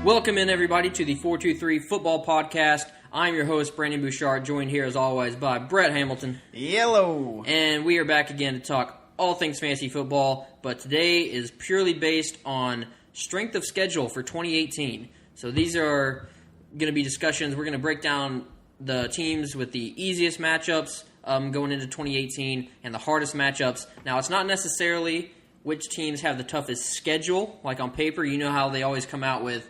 Welcome in, everybody, to the 423 Football Podcast. I'm your host, Brandon Bouchard, joined here, as always, by Brett Hamilton. Yellow! And we are back again to talk all things fantasy football, but today is purely based on strength of schedule for 2018. So these are going to be discussions. We're going to break down the teams with the easiest matchups going into 2018 and the hardest matchups. Now, it's not necessarily which teams have the toughest schedule. Like on paper, you know how they always come out with,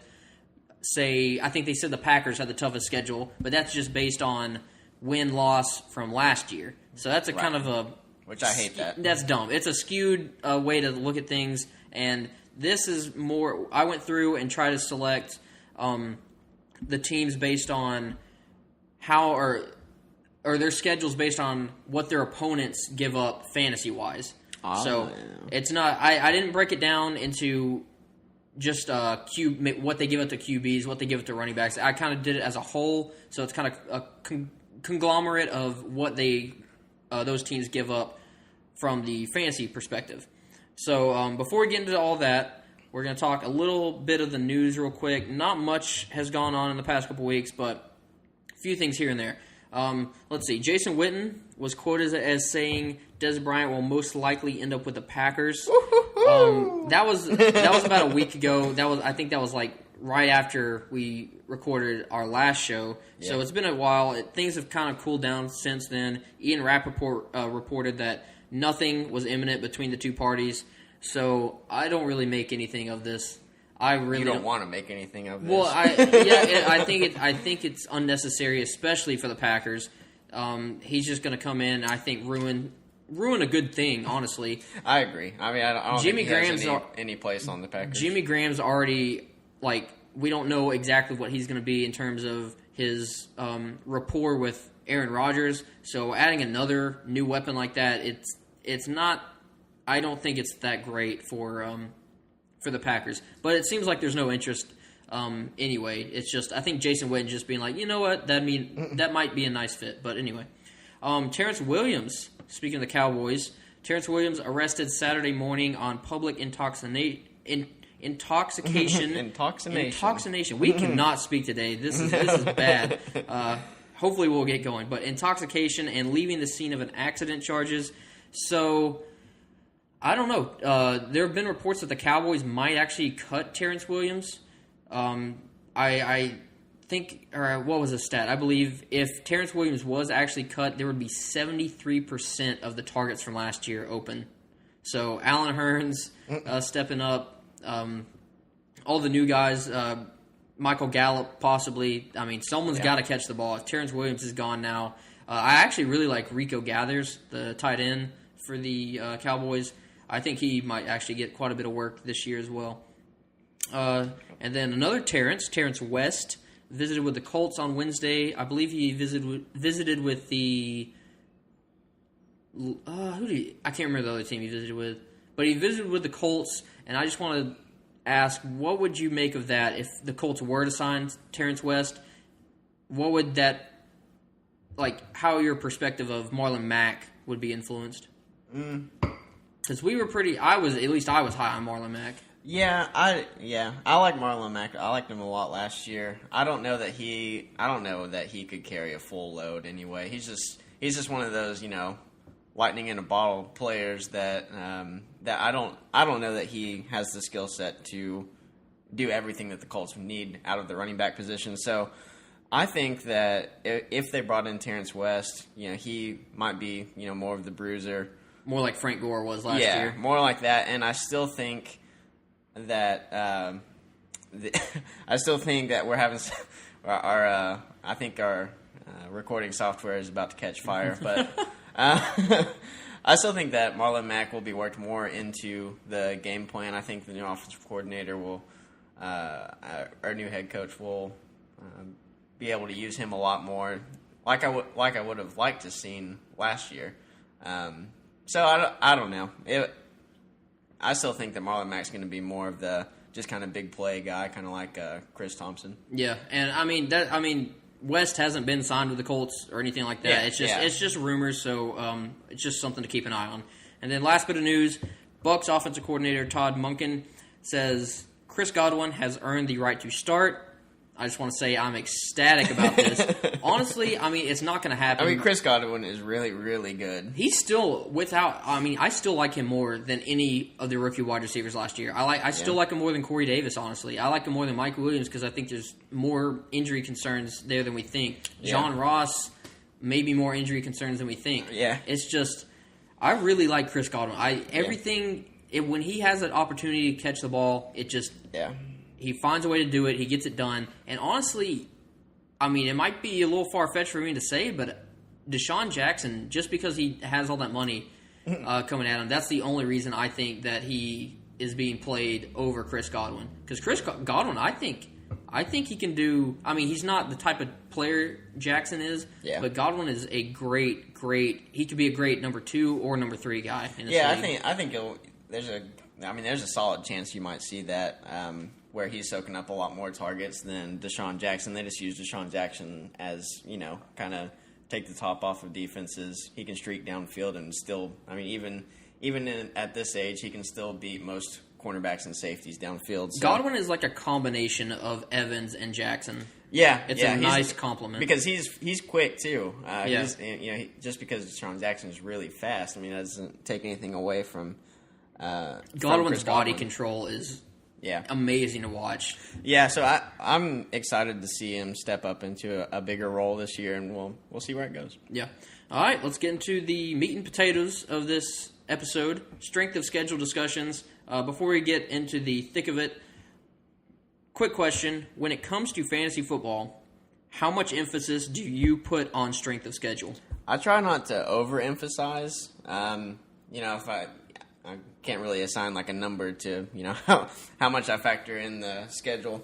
say, I think they said the Packers had the toughest schedule, but that's just based on win-loss from last year. So that's a kind of a... Which I hate that. That's dumb. It's a skewed way to look at things, and this is more... I went through and tried to select the teams based on how... or their schedules based on what their opponents give up fantasy-wise. Oh, so yeah. It's not... I didn't break it down into just what they give up to QBs, what they give up to running backs. I kind of did it as a whole, so it's kind of a conglomerate of what those teams give up from the fantasy perspective. So before we get into all that, we're going to talk a little bit of the news real quick. Not much has gone on in the past couple weeks, but a few things here and there. Let's see. Jason Witten was quoted as saying Dez Bryant will most likely end up with the Packers. That was about a week ago. I think that was like right after we recorded our last show. Yeah. So it's been a while. Things have kind of cooled down since then. Ian Rappaport reported that nothing was imminent between the two parties. So I don't really make anything of this. You don't want to make anything of this. Well, I think it's unnecessary, especially for the Packers. He's just going to come in and I think ruin a good thing, honestly. I agree. I mean, I don't think he has any place on the Packers. Jimmy Graham's already, we don't know exactly what he's going to be in terms of his rapport with Aaron Rodgers. So adding another new weapon like that, it's not, I don't think it's that great for the Packers. But it seems like there's no interest anyway. It's just, I think Jason Witten just being like, you know what, that might be a nice fit. But anyway. Terrence Williams, speaking of the Cowboys, Terrence Williams arrested Saturday morning on public intoxication. Intoxication. We cannot speak today. This is bad. Hopefully we'll get going. But intoxication and leaving the scene of an accident charges. So I don't know. There have been reports that the Cowboys might actually cut Terrence Williams. I think, or what was the stat? I believe if Terrence Williams was actually cut, there would be 73% of the targets from last year open. So Allen Hurns stepping up. All the new guys, Michael Gallup possibly. I mean, someone's got to catch the ball. If Terrence Williams is gone now, I actually really like Rico Gathers, the tight end for the Cowboys. I think he might actually get quite a bit of work this year as well. And then another Terrence West, visited with the Colts on Wednesday. I believe he visited with the... I can't remember the other team he visited with. But he visited with the Colts, and I just want to ask, what would you make of that if the Colts were to sign Terrence West? What would that... how your perspective of Marlon Mack would be influenced? Because we were I was high on Marlon Mack. Yeah, I like Marlon Mack. I liked him a lot last year. I don't know that he could carry a full load anyway. He's just one of those, lightning in a bottle players that I don't know that he has the skill set to do everything that the Colts need out of the running back position. So I think that if they brought in Terrence West, he might be, more of the bruiser. More like Frank Gore was last year. Yeah, more like that. And I still think that we're having our recording software is about to catch fire, but I still think that Marlon Mack will be worked more into the game plan. I think the new offensive coordinator will, our new head coach will be able to use him a lot more, like I would have liked to seen last year. So I don't know. I still think that Marlon Mack's going to be more of the just kind of big play guy, kind of like Chris Thompson. Yeah, and I mean West hasn't been signed with the Colts or anything like that. Yeah, it's just rumors, so it's just something to keep an eye on. And then last bit of news: Bucs offensive coordinator Todd Monken says Chris Godwin has earned the right to start. I just want to say I'm ecstatic about this. Honestly, I mean, it's not going to happen. I mean, Chris Godwin is really, really good. He's still I still like him more than any of the rookie wide receivers last year. I still like him more than Corey Davis, honestly. I like him more than Mike Williams because I think there's more injury concerns there than we think. Yeah. John Ross, maybe more injury concerns than we think. Yeah. It's just, I really like Chris Godwin. When he has an opportunity to catch the ball, he finds a way to do it. He gets it done. And honestly, I mean, it might be a little far-fetched for me to say, but Deshaun Jackson, just because he has all that money coming at him, that's the only reason I think that he is being played over Chris Godwin. Because Chris Godwin, I think he can do. I mean, he's not the type of player Jackson is, but Godwin is a great. He could be a great number 2 or number 3 guy in this league. I think there's a solid chance you might see that. Where he's soaking up a lot more targets than Deshaun Jackson. They just use Deshaun Jackson as, kind of take the top off of defenses. He can streak downfield and still, I mean, even at this age, he can still beat most cornerbacks and safeties downfield. So. Godwin is like a combination of Evans and Jackson. Yeah, it's a nice compliment because he's quick too. Just because Deshaun Jackson is really fast. I mean, that doesn't take anything away from Godwin's body control is. Yeah, amazing to watch. Yeah, so I'm excited to see him step up into a bigger role this year, and we'll see where it goes. Yeah. All right, let's get into the meat and potatoes of this episode, strength of schedule discussions. Before we get into the thick of it, quick question. When it comes to fantasy football, how much emphasis do you put on strength of schedule? I try not to overemphasize. If I can't really assign like a number to how much I factor in the schedule,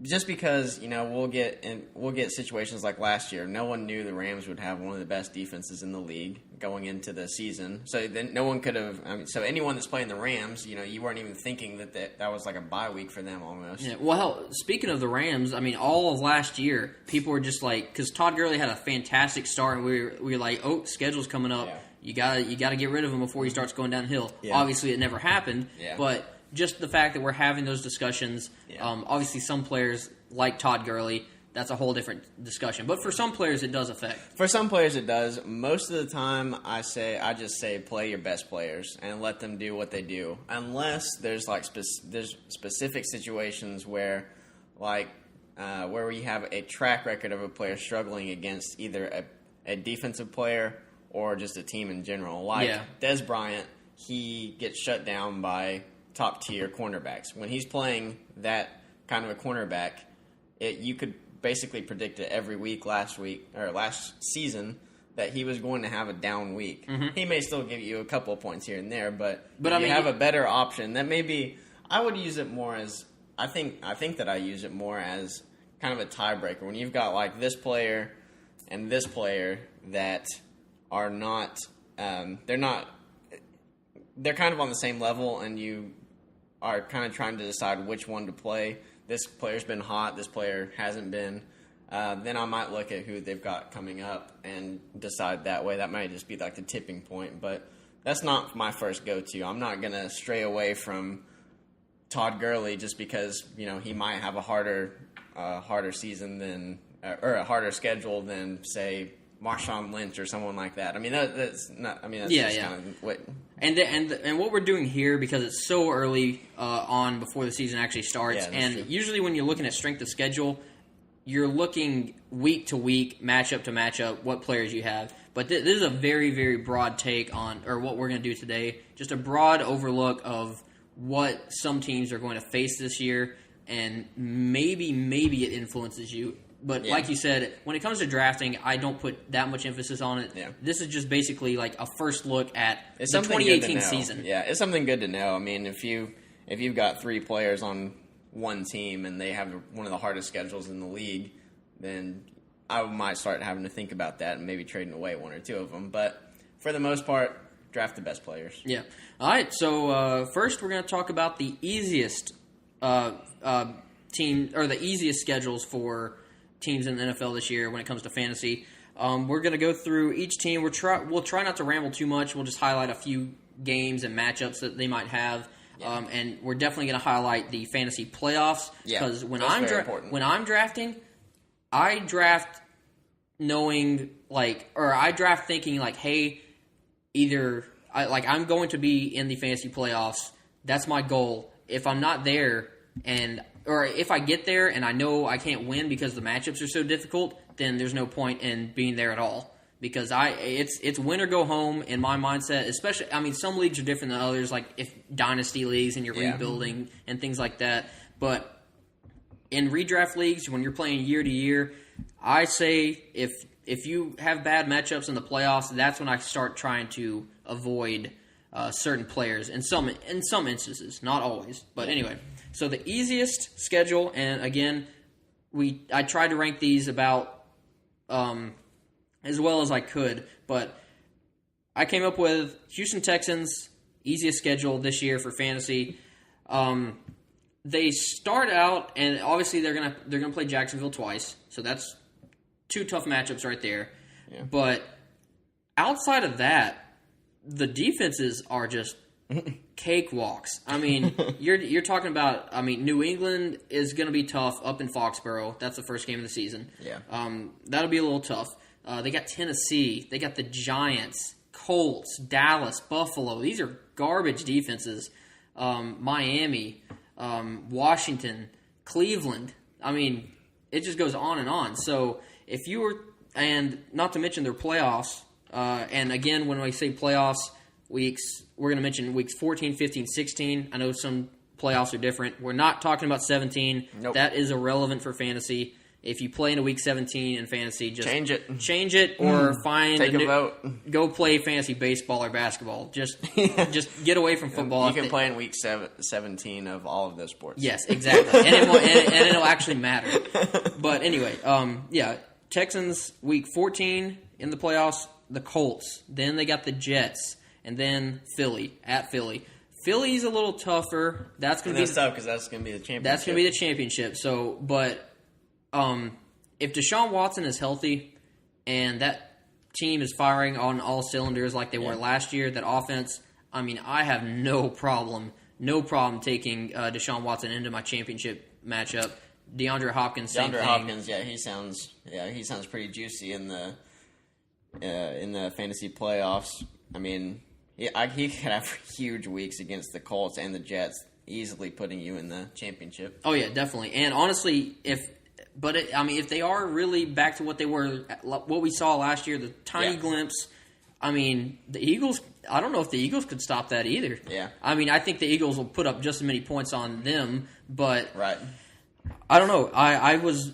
just because we'll get situations like last year. No one knew the Rams would have one of the best defenses in the league going into the season, so then no one could have. So anyone that's playing the Rams, you weren't even thinking that was like a bye week for them almost. Yeah, well, speaking of the Rams, I mean, all of last year, people were just like, because Todd Gurley had a fantastic start, and we were like, oh, schedule's coming up. Yeah. You gotta get rid of him before he starts going downhill. Yeah. Obviously, it never happened, but just the fact that we're having those discussions. Obviously, some players like Todd Gurley, that's a whole different discussion. But for some players, it does affect. For some players, it does. Most of the time, I just say play your best players and let them do what they do, unless there's like there's specific situations where where we have a track record of a player struggling against either a defensive player or just a team in general. Dez Bryant, he gets shut down by top-tier cornerbacks. When he's playing that kind of a cornerback, you could basically predict it every week last season that he was going to have a down week. Mm-hmm. He may still give you a couple of points here and there, but if you have a better option, that maybe I would use it more as I think that I use it more as kind of a tiebreaker. When you've got like this player and this player that are not they're kind of on the same level, and you are kind of trying to decide which one to play. This player's been hot, this player hasn't been. Then I might look at who they've got coming up and decide that way. That might just be like the tipping point, but that's not my first go-to. I'm not going to stray away from Todd Gurley just because he might have a harder season than or a harder schedule than say Marshawn Lynch or someone like that. I mean, that's not. I mean, that's just kind of what. And what we're doing here, because it's so early on before the season actually starts, and usually when you're looking at strength of schedule, you're looking week to week, matchup to matchup, what players you have. But this is a very, very broad take on, or what we're going to do today, just a broad overlook of what some teams are going to face this year, and maybe it influences you. But like you said, when it comes to drafting, I don't put that much emphasis on it. Yeah. This is just basically like a first look at the 2018 season. Yeah, it's something good to know. I mean, if you've got 3 players on one team and they have one of the hardest schedules in the league, then I might start having to think about that and maybe trading away 1 or 2 of them. But for the most part, draft the best players. Yeah. All right. So first, we're going to talk about the easiest team, or the easiest schedules for teams in the NFL this year when it comes to fantasy. We're going to go through each team. We'll try not to ramble too much. We'll just highlight a few games and matchups that they might have. And we're definitely going to highlight the fantasy playoffs because when I'm drafting, I draft knowing I draft thinking hey, either I'm going to be in the fantasy playoffs. That's my goal. If I'm not there or if I get there and I know I can't win because the matchups are so difficult, then there's no point in being there at all. Because it's win or go home in my mindset. Especially, some leagues are different than others. Like if dynasty leagues and you're rebuilding and things like that. But in redraft leagues, when you're playing year to year, I say if you have bad matchups in the playoffs, that's when I start trying to avoid certain players in some instances, not always. But anyway, so the easiest schedule, and again, I tried to rank these about as well as I could, but I came up with Houston Texans easiest schedule this year for fantasy. They start out, and obviously they're gonna play Jacksonville twice, so that's 2 tough matchups right there. Yeah. But outside of that, the defenses are just cakewalks. You're talking about. New England is going to be tough up in Foxborough. That's the first game of the season. Yeah. That'll be a little tough. They got Tennessee. They got the Giants, Colts, Dallas, Buffalo. These are garbage defenses. Miami, Washington, Cleveland. It just goes on and on. So if you were, and not to mention their playoffs. And again, when we say playoffs weeks, we're going to mention weeks 14, 15, 16. I know some playoffs are different. We're not talking about 17. Nope. That is irrelevant for fantasy. If you play in a week 17 in fantasy, just change it or find take a vote. Go play fantasy baseball or basketball. Just get away from football. You can play in week 17 of all of those sports. Yes, exactly, and it'll actually matter. But anyway, Texans week 14 in the playoffs. The Colts, then they got the Jets, and then Philly at Philly. Philly's a little tougher. That's going to be tough because that's going to be the championship. That's going to be the championship. So, but if Deshaun Watson is healthy and that team is firing on all cylinders like they were last year, that offense, I have no problem taking Deshaun Watson into my championship matchup. DeAndre Hopkins, same thing. Hopkins, he sounds pretty juicy in the fantasy playoffs. He could have huge weeks against the Colts and the Jets, easily putting you in the championship. Oh yeah, definitely. And honestly, if they are really back to what they were, what we saw last year, the tiny glimpse. The Eagles. I don't know if the Eagles could stop that either. Yeah. I think the Eagles will put up just as many points on them, but right. I don't know. I was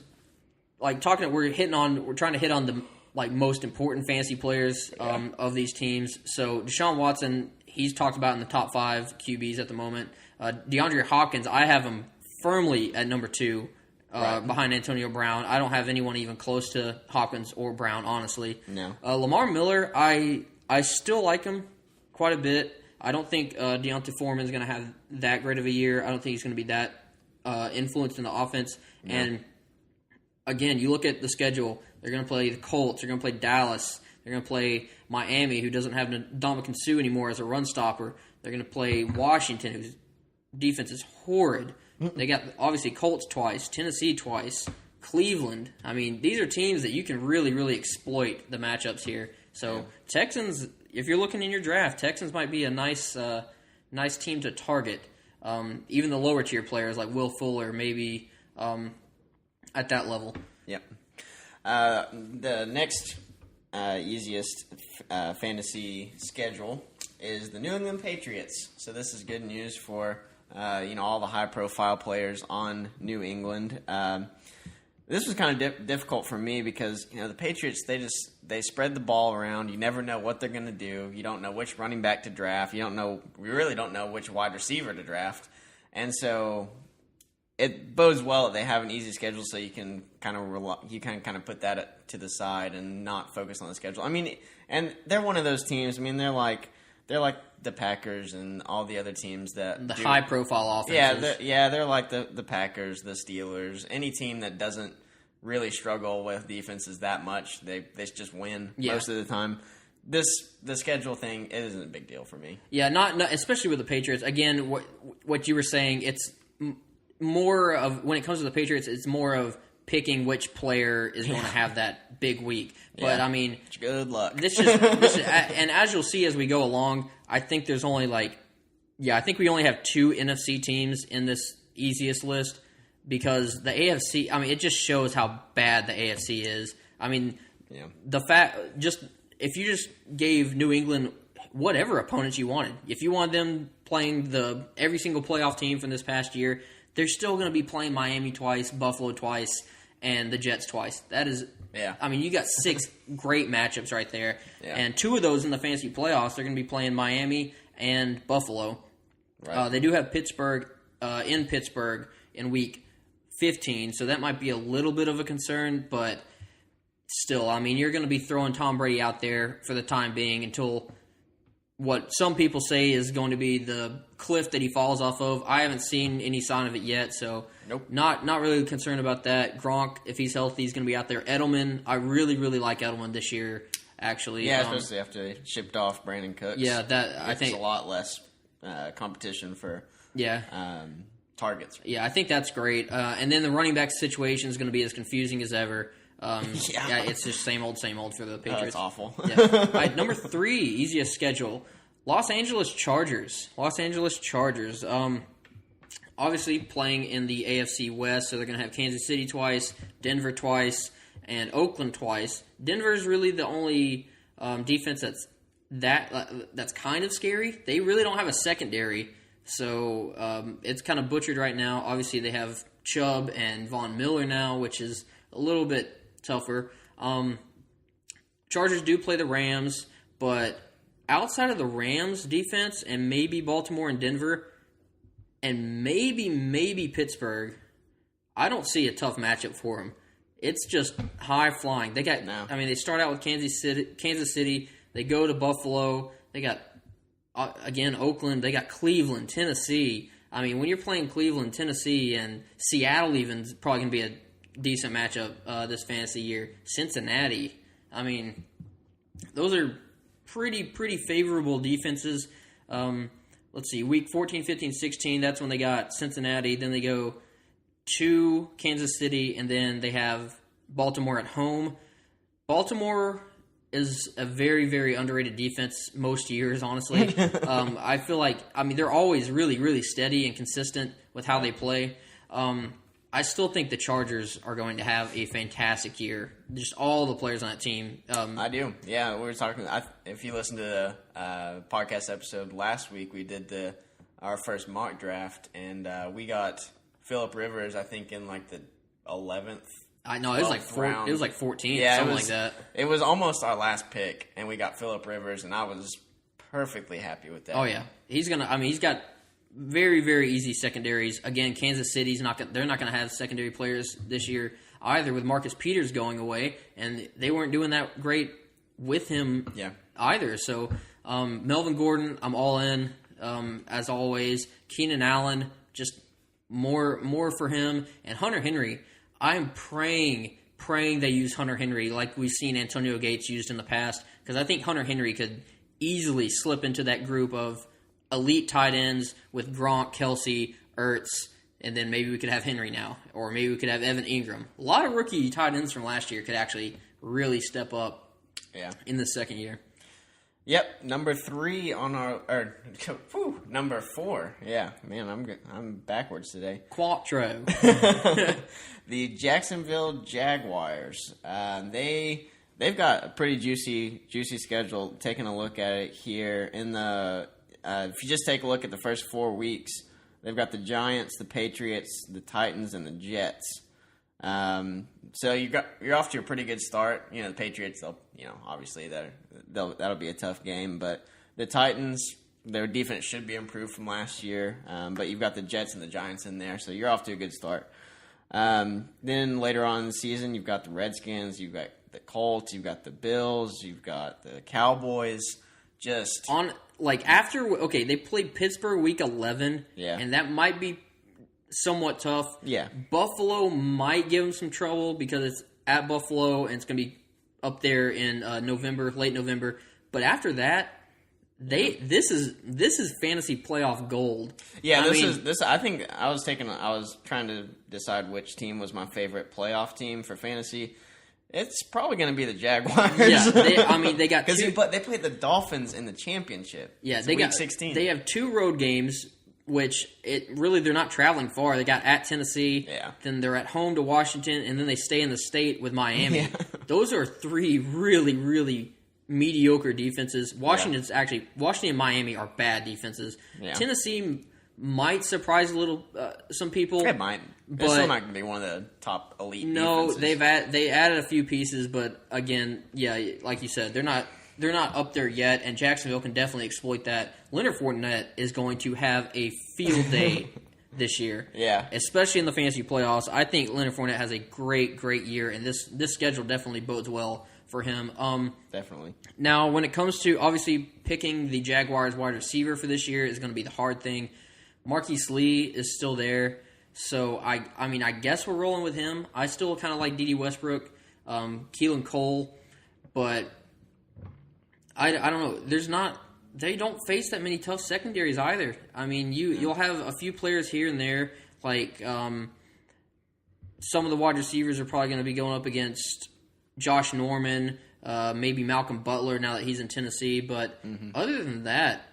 we're trying to hit on the most important fantasy players of these teams. So Deshaun Watson, he's talked about in the top 5 QBs at the moment. DeAndre Hopkins, I have him firmly at number 2 behind Antonio Brown. I don't have anyone even close to Hopkins or Brown, honestly. No. Lamar Miller, I still like him quite a bit. I don't think Deontay Foreman is going to have that great of a year. I don't think he's going to be that influenced in the offense. No. And again, you look at the schedule. They're going to play the Colts. They're going to play Dallas. They're going to play Miami, who doesn't have Ndamukong Suh anymore as a run stopper. They're going to play Washington, whose defense is horrid. They got, obviously, Colts twice, Tennessee twice, Cleveland. These are teams that you can really, really exploit the matchups here. So Texans, if you're looking in your draft, Texans might be a nice team to target. Even the lower tier players like Will Fuller, maybe at that level. Yep. The next easiest fantasy schedule is the New England Patriots. So this is good news for all the high-profile players on New England. This was kind of difficult for me because the Patriots, they spread the ball around. You never know what they're going to do. You don't know which running back to draft. We really don't know which wide receiver to draft, and so it bodes well that they have an easy schedule, so you can kind of put that to the side and not focus on the schedule. And they're one of those teams. They're like the Packers and all the other teams that high profile offenses. They're like the Packers, the Steelers, any team that doesn't really struggle with defenses that much. They just win most of the time. the schedule thing, it isn't a big deal for me. Yeah, not especially with the Patriots. Again, what you were saying, it's more of, when it comes to the Patriots, it's more of picking which player is going to have that big week. But, I mean... Good luck. This is, and as you'll see as we go along, I think there's only I think we only have 2 NFC teams in this easiest list, because the AFC, I mean, it just shows how bad the AFC is. I mean, the fact, if you just gave New England whatever opponents you wanted, if you wanted them playing every single playoff team from this past year, they're still going to be playing Miami twice, Buffalo twice, and the Jets twice. That is, I mean, you got 6 great matchups right there, and 2 of those in the fantasy playoffs, they're going to be playing Miami and Buffalo. Right. They do have Pittsburgh in Pittsburgh in week 15, so that might be a little bit of a concern, but still, I mean, you're going to be throwing Tom Brady out there for the time being until what some people say is going to be the cliff that he falls off of. I haven't seen any sign of it yet, so not really concerned about that. Gronk, if he's healthy, he's going to be out there. Edelman, I really, really like Edelman this year, actually. Yeah, especially after they shipped off Brandon Cooks. Yeah, I think a lot less competition for targets. Yeah, I think that's great. And then the running back situation is going to be as confusing as ever. It's just same old for the Patriots. It's awful. All right, number 3, easiest schedule. Los Angeles Chargers. Obviously playing in the AFC West, so they're going to have Kansas City twice, Denver twice, and Oakland twice. Denver is really the only defense that's kind of scary. They really don't have a secondary, so it's kind of butchered right now. Obviously, they have Chubb and Von Miller now, which is a little bit tougher. Chargers do play the Rams, but outside of the Rams defense and maybe Baltimore and Denver and maybe Pittsburgh, I don't see a tough matchup for them. It's just high flying. They got I mean, they start out with Kansas City, they go to Buffalo, they got again Oakland, they got Cleveland, Tennessee. I mean, when you're playing Cleveland, Tennessee, and Seattle even is probably going to be a decent matchup this fantasy year. Cincinnati, I mean, those are pretty favorable defenses. Let's see, week 14, 15, 16, that's when they got Cincinnati. Then they go to Kansas City, and then they have Baltimore at home. Baltimore is a very, very underrated defense most years, honestly. I feel like, I mean, they're always really, really steady and consistent with how they play. I still think the Chargers are going to have a fantastic year. Just all the players on that team. I do. Yeah, we were talking. If you listen to the podcast episode last week, we did our first mock draft, and we got Phillip Rivers, I think, in like the 11th. I know, it was like round. It was like 14, something like that. It was almost our last pick, and we got Phillip Rivers, and I was perfectly happy with that. Oh yeah, he's got very, very easy secondaries. Again, Kansas City's they're not going to have secondary players this year either, with Marcus Peters going away, and they weren't doing that great with him either. So Melvin Gordon, I'm all in as always. Keenan Allen, just more for him, and Hunter Henry. I'm praying they use Hunter Henry like we've seen Antonio Gates used in the past, because I think Hunter Henry could easily slip into that group of elite tight ends with Gronk, Kelsey, Ertz, and then maybe we could have Henry now, or maybe we could have Evan Ingram. A lot of rookie tight ends from last year could actually really step up in the second year. Yep, number 3 on number 4. Yeah, man, I'm backwards today. Quattro. The Jacksonville Jaguars. They've got a pretty juicy schedule. Taking a look at it here in the. If you just take a look at the first 4 weeks, they've got the Giants, the Patriots, the Titans, and the Jets. So you're off to a pretty good start. You know, the Patriots, obviously that'll be a tough game, but the Titans, their defense should be improved from last year. But you've got the Jets and the Giants in there, so you're off to a good start. Then later on in the season, you've got the Redskins, you've got the Colts, you've got the Bills, you've got the Cowboys. They played Pittsburgh week 11, and that might be somewhat tough. Yeah. Buffalo might give them some trouble because it's at Buffalo and it's going to be up there in late November. But after that, this is fantasy playoff gold. Yeah, I think I was trying to decide which team was my favorite playoff team for fantasy. It's probably going to be the Jaguars. Yeah, they got but they played the Dolphins in the championship. Yeah, they got 16. They have 2 road games, which they're not traveling far. They got at Tennessee, then they're at home to Washington, and then they stay in the state with Miami. Yeah. Those are 3 really, really mediocre defenses. Washington and Miami are bad defenses. Yeah. Tennessee might surprise some people. It might. It's still not going to be one of the top elite defenses. They added a few pieces, but again, like you said, they're not up there yet, and Jacksonville can definitely exploit that. Leonard Fournette is going to have a field day this year. Yeah. Especially in the fantasy playoffs. I think Leonard Fournette has a great, great year, and this schedule definitely bodes well for him. Definitely. Now, when it comes to obviously picking the Jaguars wide receiver for this year is going to be the hard thing. Marquise Lee is still there, so I guess we're rolling with him. I still kind of like D.D. Westbrook, Keelan Cole, but I don't know. They don't face that many tough secondaries either. I mean, you'll have a few players here and there, like some of the wide receivers are probably going to be going up against Josh Norman, maybe Malcolm Butler now that he's in Tennessee, but other than that,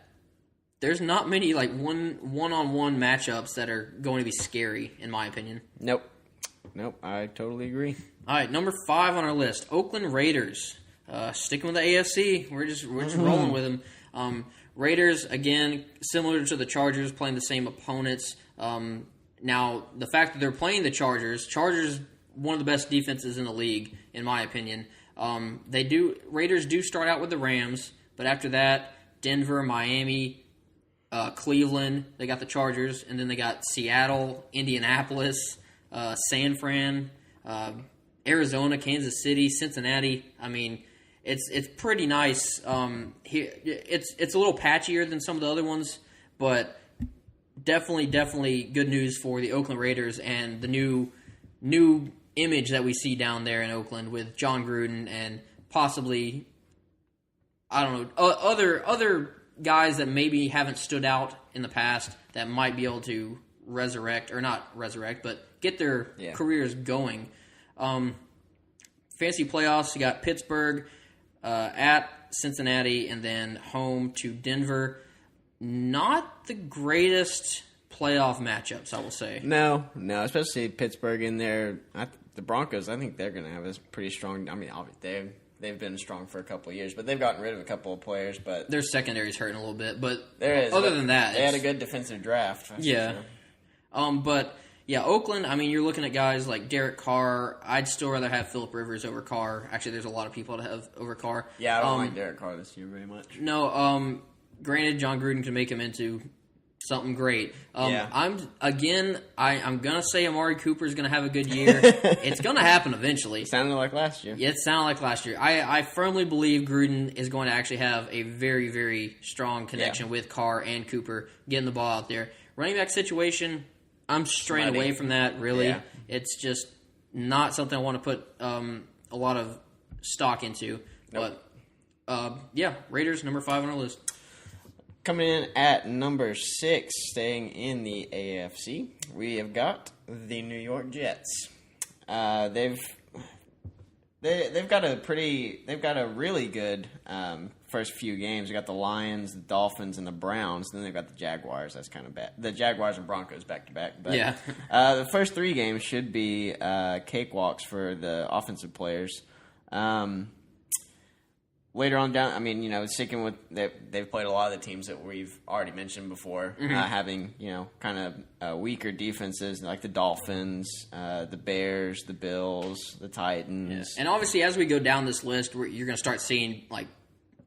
there's not many like one-on-one matchups that are going to be scary, in my opinion. Nope, I totally agree. All right, number 5 on our list, Oakland Raiders. Sticking with the AFC, we're just rolling with them. Raiders, again, similar to the Chargers, playing the same opponents. Now, the fact that they're playing the Chargers, one of the best defenses in the league, in my opinion. Raiders do start out with the Rams, but after that, Denver, Miami, Cleveland, they got the Chargers, and then they got Seattle, Indianapolis, San Fran, Arizona, Kansas City, Cincinnati. I mean, it's pretty nice. Here, it's a little patchier than some of the other ones, but definitely good news for the Oakland Raiders and the new image that we see down there in Oakland with John Gruden and possibly, I don't know, other guys that maybe haven't stood out in the past that might be able to get their careers going. Fantasy playoffs, you got Pittsburgh at Cincinnati and then home to Denver. Not the greatest playoff matchups, I will say. No, especially Pittsburgh in there. The Broncos, I think they're going to have a pretty strong. I mean, obviously they've been strong for a couple of years, but they've gotten rid of a couple of players. But their secondary's hurting a little bit. But other than that, they had a good defensive draft. Yeah. Sure. But yeah, Oakland. I mean, you're looking at guys like Derek Carr. I'd still rather have Phillip Rivers over Carr. Actually, there's a lot of people to have over Carr. Yeah, I don't like Derek Carr this year very much. No. Granted, John Gruden can make him into something great. I'm gonna say Amari Cooper is gonna have a good year. It's gonna happen eventually. It sounded like last year. Yeah, it sounded like last year. I firmly believe Gruden is going to actually have a very, very strong connection with Carr and Cooper getting the ball out there. Running back situation, I'm straying away from that. Really, it's just not something I want to put a lot of stock into. Nope. But Raiders number 5 on our list. Coming in at number 6, staying in the AFC, we have got the New York Jets. They've got a really good first few games. They got the Lions, the Dolphins, and the Browns. Then they've got the Jaguars. That's kind of bad. The Jaguars and Broncos back to back. But the first 3 games should be cakewalks for the offensive players. Later on down, I mean, sticking with they've played a lot of the teams that we've already mentioned before, having kind of weaker defenses like the Dolphins, the Bears, the Bills, the Titans, and obviously as we go down this list, you're going to start seeing like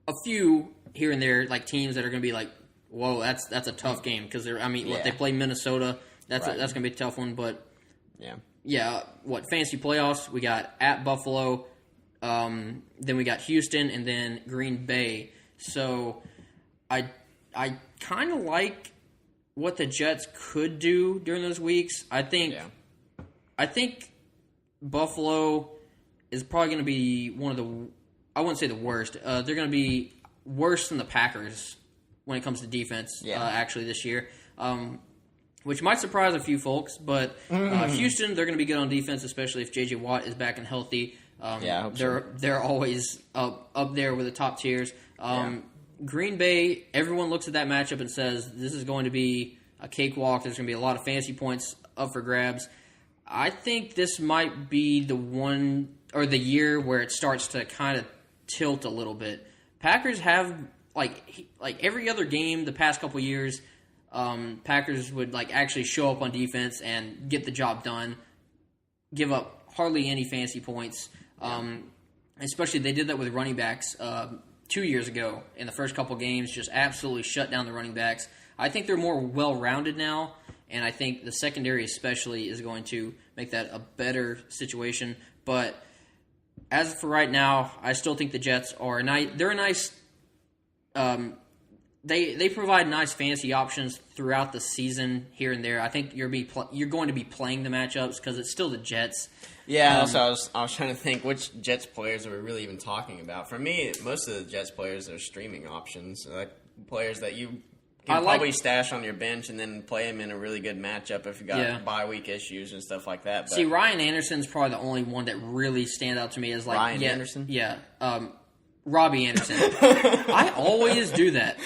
a few here and there, like teams that are going to be like, whoa, that's a tough game because they play Minnesota, that's going to be a tough one, but fantasy playoffs we got at Buffalo. Then we got Houston and then Green Bay. So I kind of like what the Jets could do during those weeks. I think Buffalo is probably going to be one of the, I wouldn't say the worst. They're going to be worse than the Packers when it comes to defense, actually, this year. Which might surprise a few folks, but Houston, they're going to be good on defense, especially if J.J. Watt is back and healthy. I hope they're always up there with the top tiers. Green Bay, everyone looks at that matchup and says, this is going to be a cakewalk. There's going to be a lot of fantasy points up for grabs. I think this might be the one or the year where it starts to kind of tilt a little bit. Packers have, like every other game the past couple years, Packers would actually show up on defense and get the job done, give up hardly any fantasy points. Especially they did that with running backs 2 years ago in the first couple games, just absolutely shut down the running backs. I think they're more well-rounded now, and I think the secondary especially is going to make that a better situation. But as for right now, I still think the Jets are nice. They're a nice. They provide nice fantasy options throughout the season here and there. I think you're going to be playing the matchups because it's still the Jets. Yeah, so I was trying to think which Jets players are we really even talking about. For me, most of the Jets players are streaming options, like players that you can probably stash on your bench and then play them in a really good matchup if you got bye week issues and stuff like that. But see, Ryan Anderson's probably the only one that really stands out to me as Ryan Anderson. Yeah, Robbie Anderson. I always do that.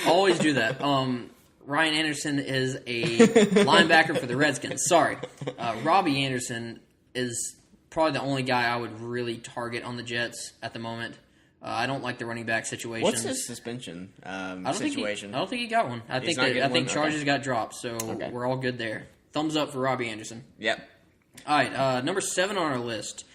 Ryan Anderson is a linebacker for the Redskins. Sorry, Robbie Anderson is probably the only guy I would really target on the Jets at the moment. I don't like the running back situation. What's his suspension situation? I don't think he got one. I think charges got dropped, so we're all good there. Thumbs up for Robbie Anderson. Yep. All right, number 7 on our list,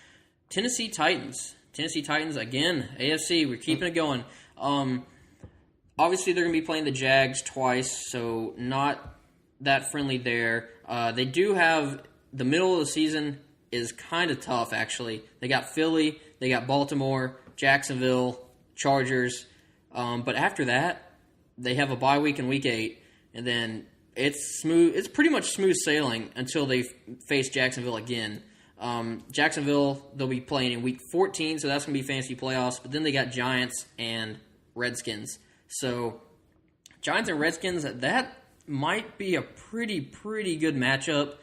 Tennessee Titans. Tennessee Titans, again, AFC, we're keeping it going. Obviously, they're going to be playing the Jags twice, so not that friendly there. They do have the middle of the season is kind of tough, actually. They got Philly, they got Baltimore, Jacksonville, Chargers. But after that, they have a bye week in Week 8, and then it's smooth. It's pretty much smooth sailing until they face Jacksonville again. Jacksonville, they'll be playing in Week 14, so that's going to be fantasy playoffs. But then they got Giants and Redskins. So Giants and Redskins, that might be a pretty good matchup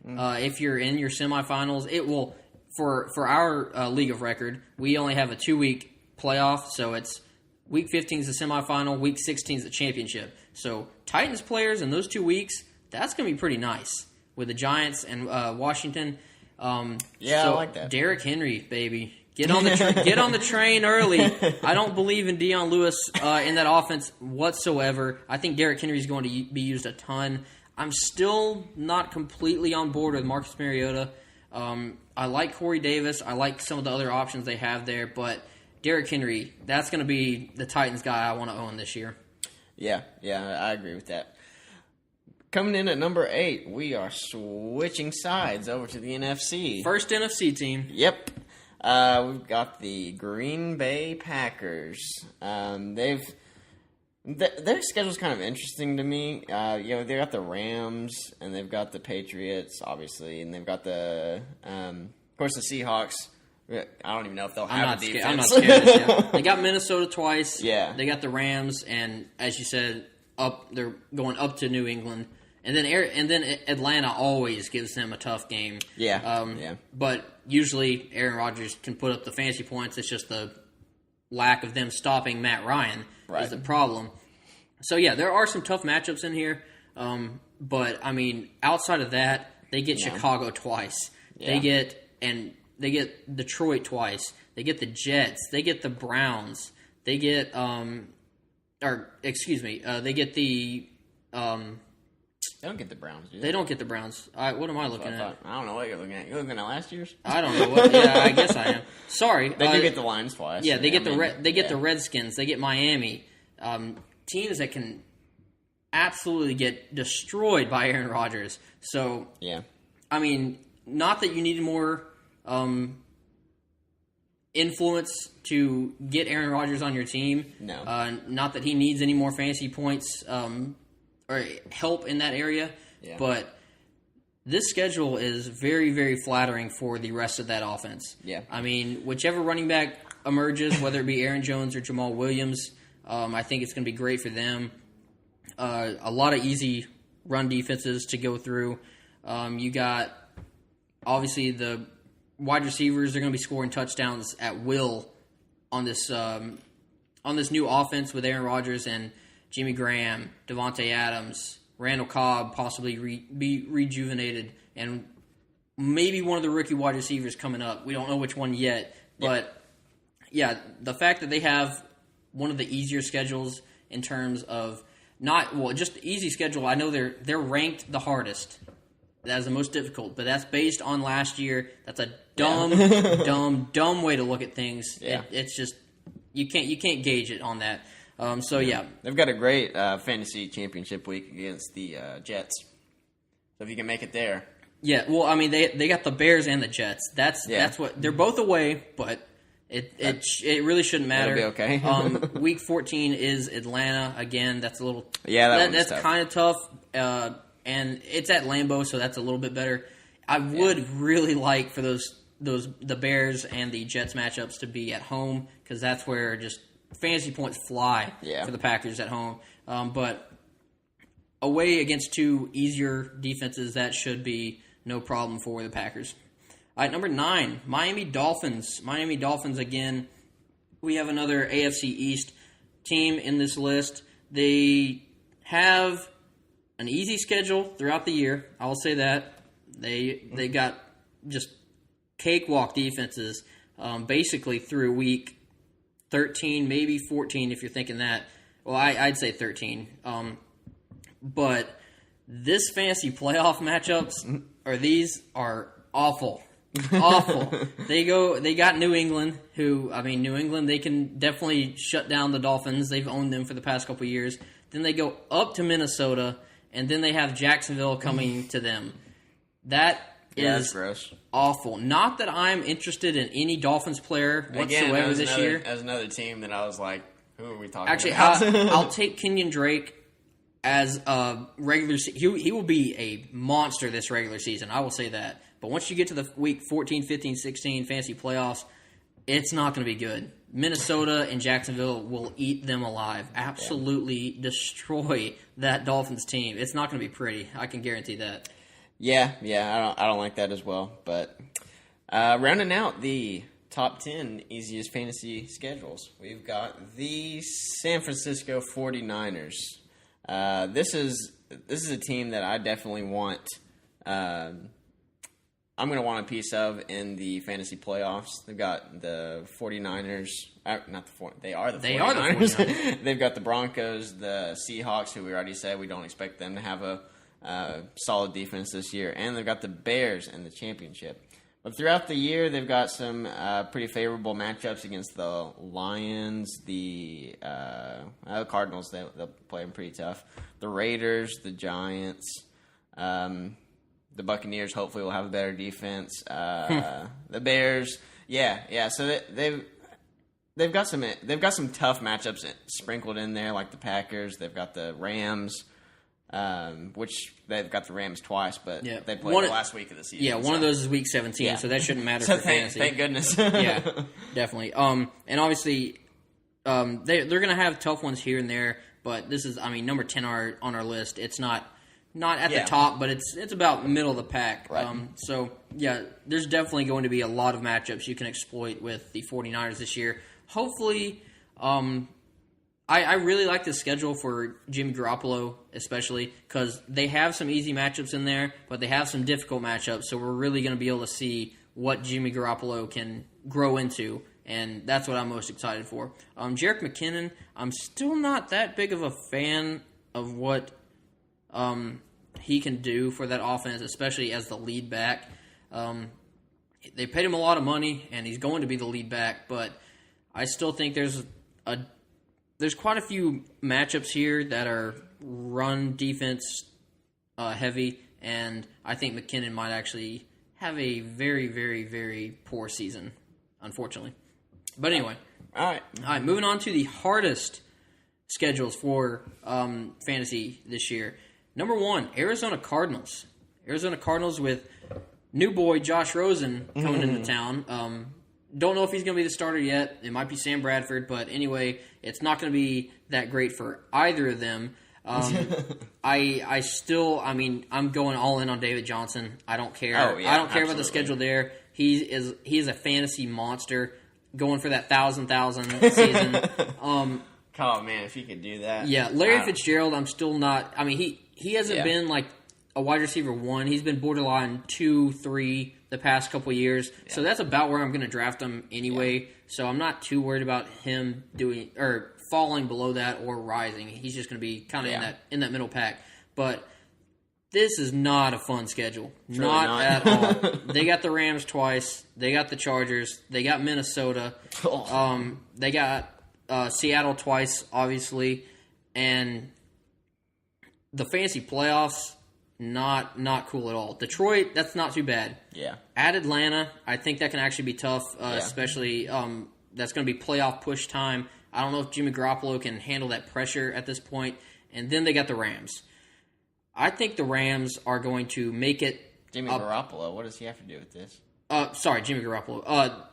if you're in your semifinals. It will, for our league of record, we only have a 2-week playoff, so it's Week 15 is the semifinal, Week 16 is the championship. So Titans players in those 2 weeks, that's going to be pretty nice with the Giants and Washington. I like that. Derrick Henry, baby. Get on the train early. I don't believe in Deion Lewis in that offense whatsoever. I think Derrick Henry is going to be used a ton. I'm still not completely on board with Marcus Mariota. I like Corey Davis. I like some of the other options they have there, but Derrick Henry, that's going to be the Titans guy I want to own this year. Yeah, I agree with that. Coming in at number 8, we are switching sides over to the NFC. First NFC team. Yep. We've got the Green Bay Packers. Their schedule's kind of interesting to me. They got the Rams and they've got the Patriots, obviously, and they've got the, of course, the Seahawks. I don't even know if they'll have a defense. I'm not scared this year. They got Minnesota twice. Yeah. They got the Rams, and as you said, they're going up to New England. And then Atlanta always gives them a tough game. Yeah. But usually Aaron Rodgers can put up the fantasy points. It's just the lack of them stopping Matt Ryan is the problem. So, yeah, there are some tough matchups in here. But, I mean, outside of that, they get Chicago twice. Yeah. They get Detroit twice. They get the Jets. They get the Browns. They get they get the They don't get the Browns, do they? They don't get the Browns. What am I looking at? I don't know what you're looking at. You're looking at last year's? I don't know. I guess I am. Sorry. They do get the Lions twice. Yeah, they get the Redskins. They get Miami. Teams that can absolutely get destroyed by Aaron Rodgers. So, yeah. I mean, not that you need more influence to get Aaron Rodgers on your team. No. Not that he needs any more fantasy points or help in that area. Yeah. But this schedule is very, very flattering for the rest of that offense. Yeah. I mean, whichever running back emerges, whether it be Aaron Jones or Jamal Williams, I think it's going to be great for them. A lot of easy run defenses to go through. You got, obviously, the wide receivers are going to be scoring touchdowns at will on this new offense with Aaron Rodgers and Jimmy Graham, Devontae Adams, Randall Cobb possibly be rejuvenated, and maybe one of the rookie wide receivers coming up. We don't know which one yet, but yeah, the fact that they have one of the easier schedules in terms of just easy schedule. I know they're ranked the hardest. That is the most difficult, but that's based on last year. That's a dumb way to look at things. Yeah. It's just you can't gauge it on that. They've got a great fantasy championship week against the Jets. So if you can make it there, yeah. Well, I mean they got the Bears and the Jets. That's what they're both away, but it really shouldn't matter. It'll be okay. Week 14 is Atlanta again. That's a little that's kind of tough. And it's at Lambeau, so that's a little bit better. I would really like for the Bears and the Jets matchups to be at home, because that's where just fantasy points fly for the Packers at home. But away against two easier defenses, that should be no problem for the Packers. All right, number 9, Miami Dolphins. Miami Dolphins again. We have another AFC East team in this list. They have an easy schedule throughout the year. I will say that. They got just cakewalk defenses basically through week 13, maybe 14 if you're thinking that. Well, I'd say 13. But this fantasy playoff matchups are awful. Awful. They got New England, New England, they can definitely shut down the Dolphins. They've owned them for the past couple of years. Then they go up to Minnesota, and then they have Jacksonville coming to them. That is gross. Awful. Not that I'm interested in any Dolphins player whatsoever this year. As another team that I was like, who are we talking Actually, about? I'll take Kenyon Drake as a regular season. He will be a monster this regular season. I will say that. But once you get to the week 14, 15, 16 fantasy playoffs, it's not going to be good. Minnesota and Jacksonville will eat them alive. Absolutely destroy that Dolphins team. It's not going to be pretty. I can guarantee that. Yeah, I don't like that as well. But rounding out the top 10 easiest fantasy schedules, we've got the San Francisco 49ers. This is a team that I definitely want. I'm going to want a piece of in the fantasy playoffs. They've got the 49ers. They are the 49ers. They've got the Broncos, the Seahawks, who we already said we don't expect them to have a solid defense this year. And they've got the Bears in the championship. But throughout the year, they've got some pretty favorable matchups against the Lions, the Cardinals. They'll play them pretty tough. The Raiders, the Giants, the Buccaneers hopefully will have a better defense. The Bears, So they've got some tough matchups sprinkled in there, like the Packers. They've got the Rams, which they've got the Rams twice, but they played the last week of the season. Yeah, one of those is week 17, so that shouldn't matter for fantasy. Thank goodness. Yeah, definitely. And obviously, they're going to have tough ones here and there, but this is, number 10 on our list. It's not at the top, but it's about middle of the pack. Right. So, there's definitely going to be a lot of matchups you can exploit with the 49ers this year. Hopefully, I really like the schedule for Jimmy Garoppolo, especially, because they have some easy matchups in there, but they have some difficult matchups, so we're really going to be able to see what Jimmy Garoppolo can grow into, and that's what I'm most excited for. Jerick McKinnon, I'm still not that big of a fan of what he can do for that offense, especially as the lead back. They paid him a lot of money, and he's going to be the lead back, but I still think there's quite a few matchups here that are run defense heavy, and I think McKinnon might actually have a very, very, very poor season, unfortunately. But anyway. All right, moving on to the hardest schedules for fantasy this year. Number 1, Arizona Cardinals. Arizona Cardinals with new boy Josh Rosen coming into town. Don't know if he's going to be the starter yet. It might be Sam Bradford, but anyway, it's not going to be that great for either of them. I still, I mean, I'm going all in on David Johnson. I don't care. Oh, yeah, I don't care about absolutely. the schedule there. He is a fantasy monster, going for that 1,000 season. Oh man, if he could do that. Yeah, Larry Fitzgerald, I'm still not. I mean, he hasn't been like a wide receiver 1. He's been borderline 2, 3 the past couple years. Yeah. So that's about where I'm going to draft him anyway. Yeah. So I'm not too worried about him doing or falling below that or rising. He's just going to be kind of in that middle pack. But this is not a fun schedule. Not at all. They got the Rams twice. They got the Chargers. They got Minnesota. They got Seattle twice, obviously, and the fantasy playoffs, not cool at all. Detroit, that's not too bad. Yeah. At Atlanta, I think that can actually be tough, especially that's going to be playoff push time. I don't know if Jimmy Garoppolo can handle that pressure at this point. And then they got the Rams. I think the Rams are going to make it. Jimmy Garoppolo, what does he have to do with this? Sorry, Jimmy Garoppolo.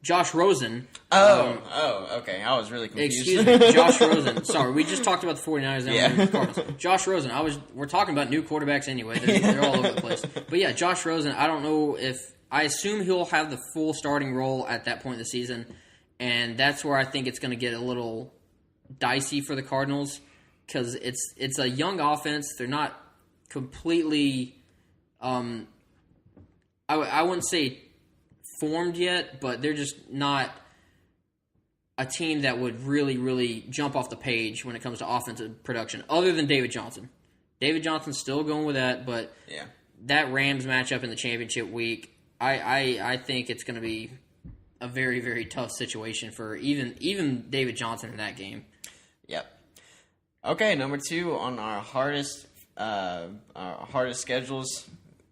Josh Rosen. Okay. I was really confused. Excuse me, Josh Rosen. Sorry, we just talked about the 49ers and the Cardinals. Josh Rosen. We're talking about new quarterbacks anyway. They're all over the place. But yeah, Josh Rosen, I don't know if... I assume he'll have the full starting role at that point in the season, and that's where I think it's going to get a little dicey for the Cardinals, because it's a young offense. They're not completely... I wouldn't say formed yet, but they're just not a team that would really, really jump off the page when it comes to offensive production, other than David Johnson. David Johnson's still going with that, but that Rams matchup in the championship week, I think it's going to be a very, very tough situation for even David Johnson in that game. Yep. Okay, number 2 on our hardest schedules.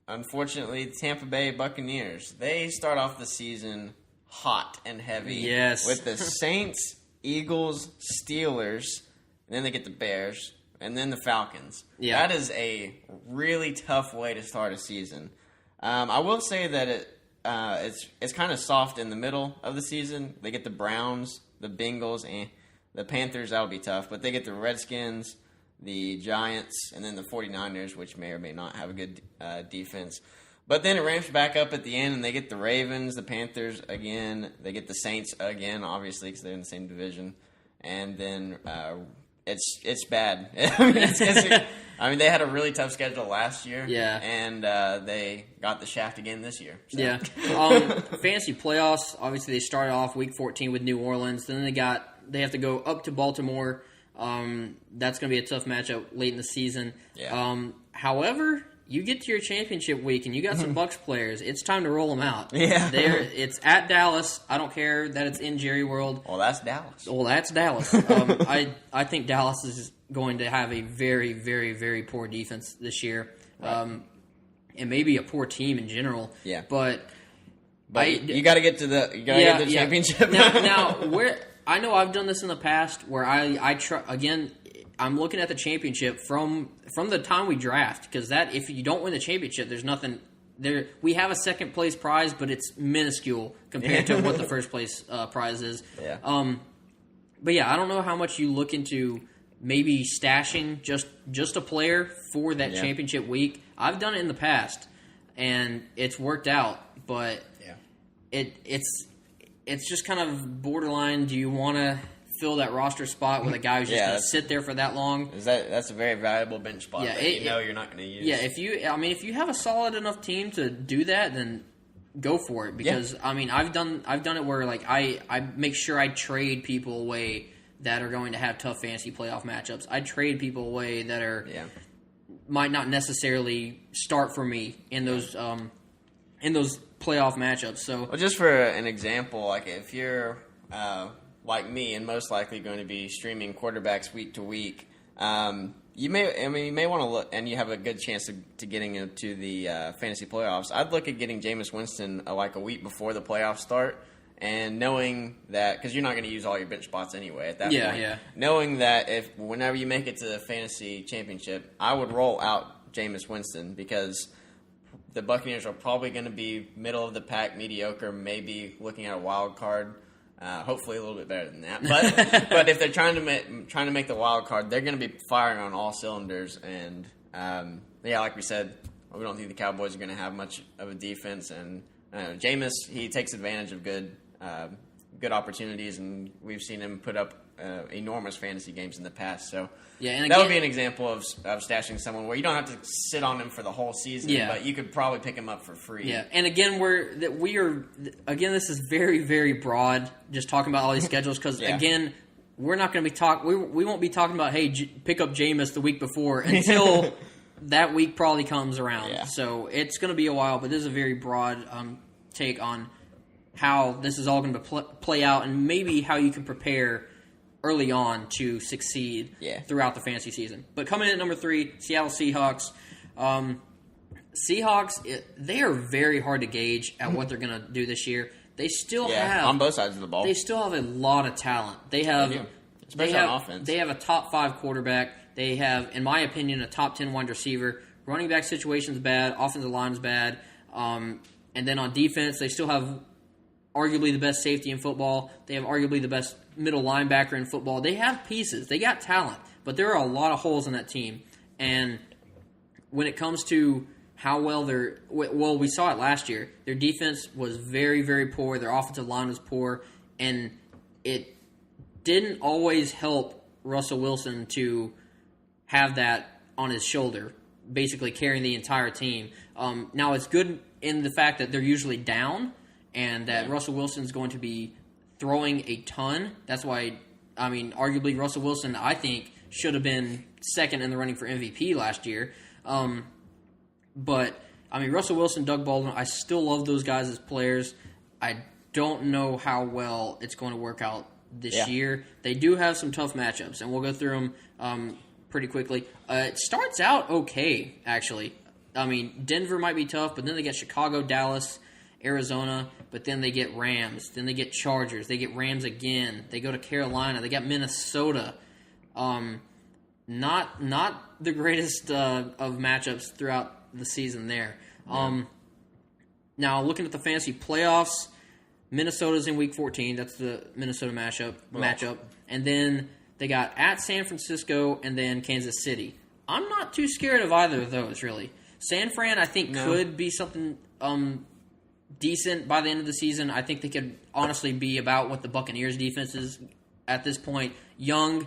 Unfortunately, the Tampa Bay Buccaneers. They start off the season hot and heavy. Yes. With the Saints, Eagles, Steelers, and then they get the Bears, and then the Falcons. Yeah. That is a really tough way to start a season. I will say that it's kind of soft in the middle of the season. They get the Browns, the Bengals, and the Panthers. That'll be tough. But they get the Redskins, the Giants, and then the 49ers, which may or may not have a good defense. But then it ramps back up at the end, and they get the Ravens, the Panthers again. They get the Saints again, obviously, because they're in the same division. And then it's bad. I mean, they had a really tough schedule last year. Yeah. And they got the shaft again this year. So. Yeah. Fantasy playoffs, obviously, they started off Week 14 with New Orleans. Then they have to go up to Baltimore. That's going to be a tough matchup late in the season. Yeah. However, you get to your championship week and you got some Bucs players. It's time to roll them out. Yeah. It's at Dallas. I don't care that it's in Jerry World. Well, that's Dallas. I think Dallas is going to have a very, very, very poor defense this year. Right. And maybe a poor team in general. Yeah. But you got to get to the championship. Now where I know I've done this in the past where I try again. I'm looking at the championship from the time we draft, because that if you don't win the championship, there's nothing there. We have a second place prize, but it's minuscule compared to what the first place prize is. Yeah. But yeah, I don't know how much you look into maybe stashing just a player for that championship week. I've done it in the past, and it's worked out, but it's just kind of borderline. Do you want to fill that roster spot with a guy who's just going to sit there for that long? That's a very valuable bench spot that you're not going to use. Yeah, if you have a solid enough team to do that, then go for it. Because I've done it where like I make sure I trade people away that are going to have tough fantasy playoff matchups. I trade people away that are might not necessarily start for me in those playoff matchups. So, well, just for an example, like if you're like me, and most likely going to be streaming quarterbacks week to week, you may want to look, and you have a good chance to getting into the fantasy playoffs. I'd look at getting Jameis Winston like a week before the playoffs start, and knowing that, because you're not going to use all your bench spots anyway at that point. Knowing that whenever you make it to the fantasy championship, I would roll out Jameis Winston, because the Buccaneers are probably going to be middle of the pack, mediocre, maybe looking at a wild card. Hopefully a little bit better than that. But if they're trying to make the wild card, they're going to be firing on all cylinders. And like we said, we don't think the Cowboys are going to have much of a defense. And Jameis, he takes advantage of good opportunities, and we've seen him put up enormous fantasy games in the past. So and that would be an example of stashing someone where you don't have to sit on him for the whole season, but you could probably pick him up for free. Yeah, and again, this is very, very broad, just talking about all these schedules, because, again, we're not going to be we won't be talking about, hey, pick up Jameis the week before until that week probably comes around. Yeah. So it's going to be a while, but this is a very broad take on how this is all going to play out, and maybe how you can prepare early on to succeed throughout the fantasy season. But coming in at number 3, Seattle Seahawks. Seahawks, they are very hard to gauge at what they're going to do this year. They still have on both sides of the ball. They still have a lot of talent. They have, especially on offense. They have a top 5 quarterback. They have, in my opinion, a top 10 wide receiver. Running back situation's bad. Offensive line's bad. And then on defense, they still have arguably the best safety in football. They have arguably the best middle linebacker in football. They have pieces. They got talent. But there are a lot of holes in that team. And when it comes to how well we saw it last year. Their defense was very, very poor. Their offensive line was poor. And it didn't always help Russell Wilson to have that on his shoulder, basically carrying the entire team. Now, it's good in the fact that they're usually down and that Russell Wilson's going to be throwing a ton. That's why, arguably Russell Wilson, I think, should have been second in the running for MVP last year. But, Russell Wilson, Doug Baldwin, I still love those guys as players. I don't know how well it's going to work out this year. They do have some tough matchups, and we'll go through them pretty quickly. It starts out okay, actually. Denver might be tough, but then they get Chicago, Dallas, Arizona, but then they get Rams. Then they get Chargers. They get Rams again. They go to Carolina. They got Minnesota. Not the greatest of matchups throughout the season there. Now, looking at the fantasy playoffs, Minnesota's in Week 14. That's the Minnesota matchup. And then they got at San Francisco and then Kansas City. I'm not too scared of either of those, really. San Fran, I think, could be something decent by the end of the season. I think they could honestly be about what the Buccaneers' defense is at this point. Young,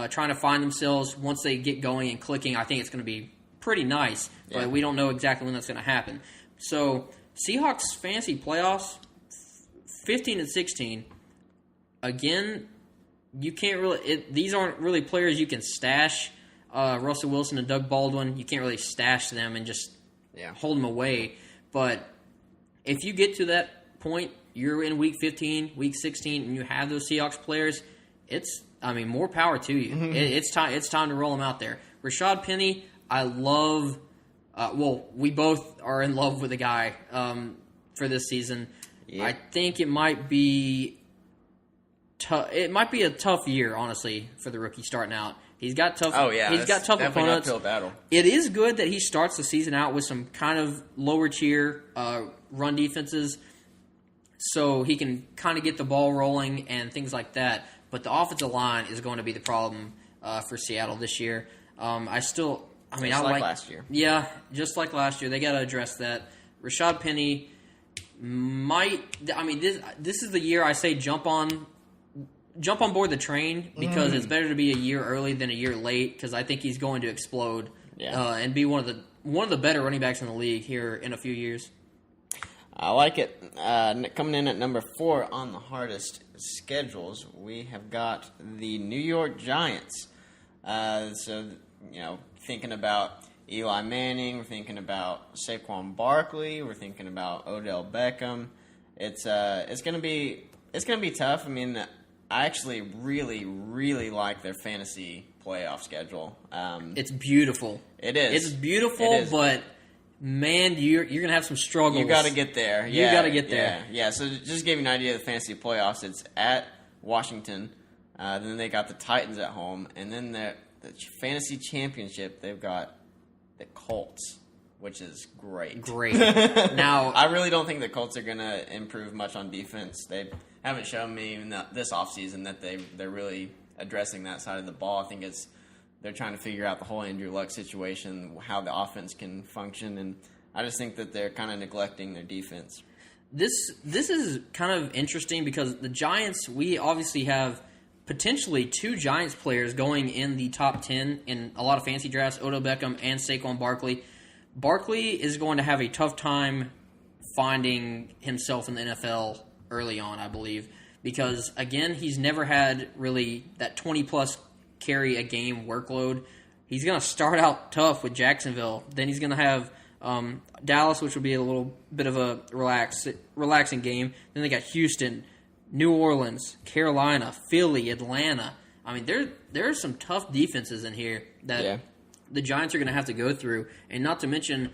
trying to find themselves. Once they get going and clicking, I think it's going to be pretty nice, but we don't know exactly when that's going to happen. So, Seahawks fantasy playoffs, 15 and 16. Again, you can't really. These aren't really players you can stash. Russell Wilson and Doug Baldwin, you can't really stash them and just hold them away. But if you get to that point, you're in Week 15, Week 16, and you have those Seahawks players. More power to you. Mm-hmm. It's time. It's time to roll them out there. Rashad Penny, I love. We both are in love with the guy for this season. Yeah. I think it might be tough. It might be a tough year, honestly, for the rookie starting out. He's got tough. Oh yeah, he's got tough opponents. Battle. It is good that he starts the season out with some kind of lower tier run defenses, so he can kind of get the ball rolling and things like that. But the offensive line is going to be the problem for Seattle this year. I like last year. Yeah, just like last year, they got to address that. Rashad Penny might. This is the year I say jump on board the train, because it's better to be a year early than a year late, because I think he's going to explode and be one of the better running backs in the league here in a few years. I like it. Coming in at number 4 on the hardest schedules, we have got the New York Giants. Thinking about Eli Manning, we're thinking about Saquon Barkley, we're thinking about Odell Beckham. It's gonna be tough. I actually really, really like their fantasy playoff schedule. It's beautiful. It is. It's beautiful, but man, you're gonna have some struggles. You got to get there. You got to get there. Yeah. So just to give you an idea of the fantasy playoffs, it's at Washington. Then they got the Titans at home, and then the fantasy championship, they've got the Colts which is great. Great. Now, I really don't think the Colts are going to improve much on defense. They haven't shown me even this offseason that they're really addressing that side of the ball. I think they're trying to figure out the whole Andrew Luck situation, how the offense can function, and I just think that they're kind of neglecting their defense. This is kind of interesting because the Giants, we obviously have potentially 2 Giants players going in the top 10 in a lot of fantasy drafts, Odell Beckham and Saquon Barkley. Barkley is going to have a tough time finding himself in the NFL early on, I believe, because, again, he's never had really that 20-plus carry a game workload. He's going to start out tough with Jacksonville. Then he's going to have Dallas, which will be a little bit of a relaxing game. Then they got Houston, New Orleans, Carolina, Philly, Atlanta. I mean, there are some tough defenses in here that the Giants are going to have to go through. And not to mention,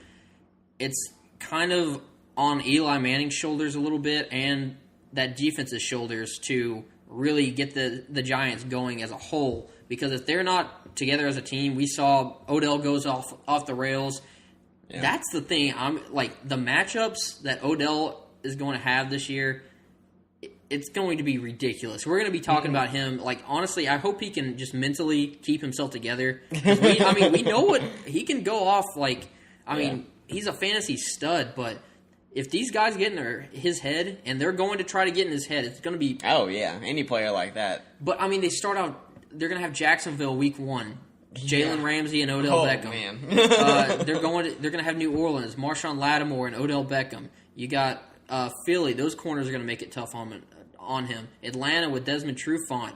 it's kind of on Eli Manning's shoulders a little bit and that defense's shoulders to really get the Giants going as a whole. Because if they're not together as a team, we saw Odell goes off the rails. Yeah. That's the thing. I'm like the matchups that Odell is going to have this year. It's going to be ridiculous. We're going to be talking about him. Like honestly, I hope he can just mentally keep himself together. We know what he can go off. Like he's a fantasy stud. But if these guys get in his head and they're going to try to get in his head, it's going to be any player like that. But I mean, they start out. They're going to have Jacksonville week 1. Jalen Ramsey and Odell Beckham. Man. They're going to have New Orleans, Marshawn Lattimore and Odell Beckham. You got Philly; those corners are going to make it tough on him. Atlanta with Desmond Trufant,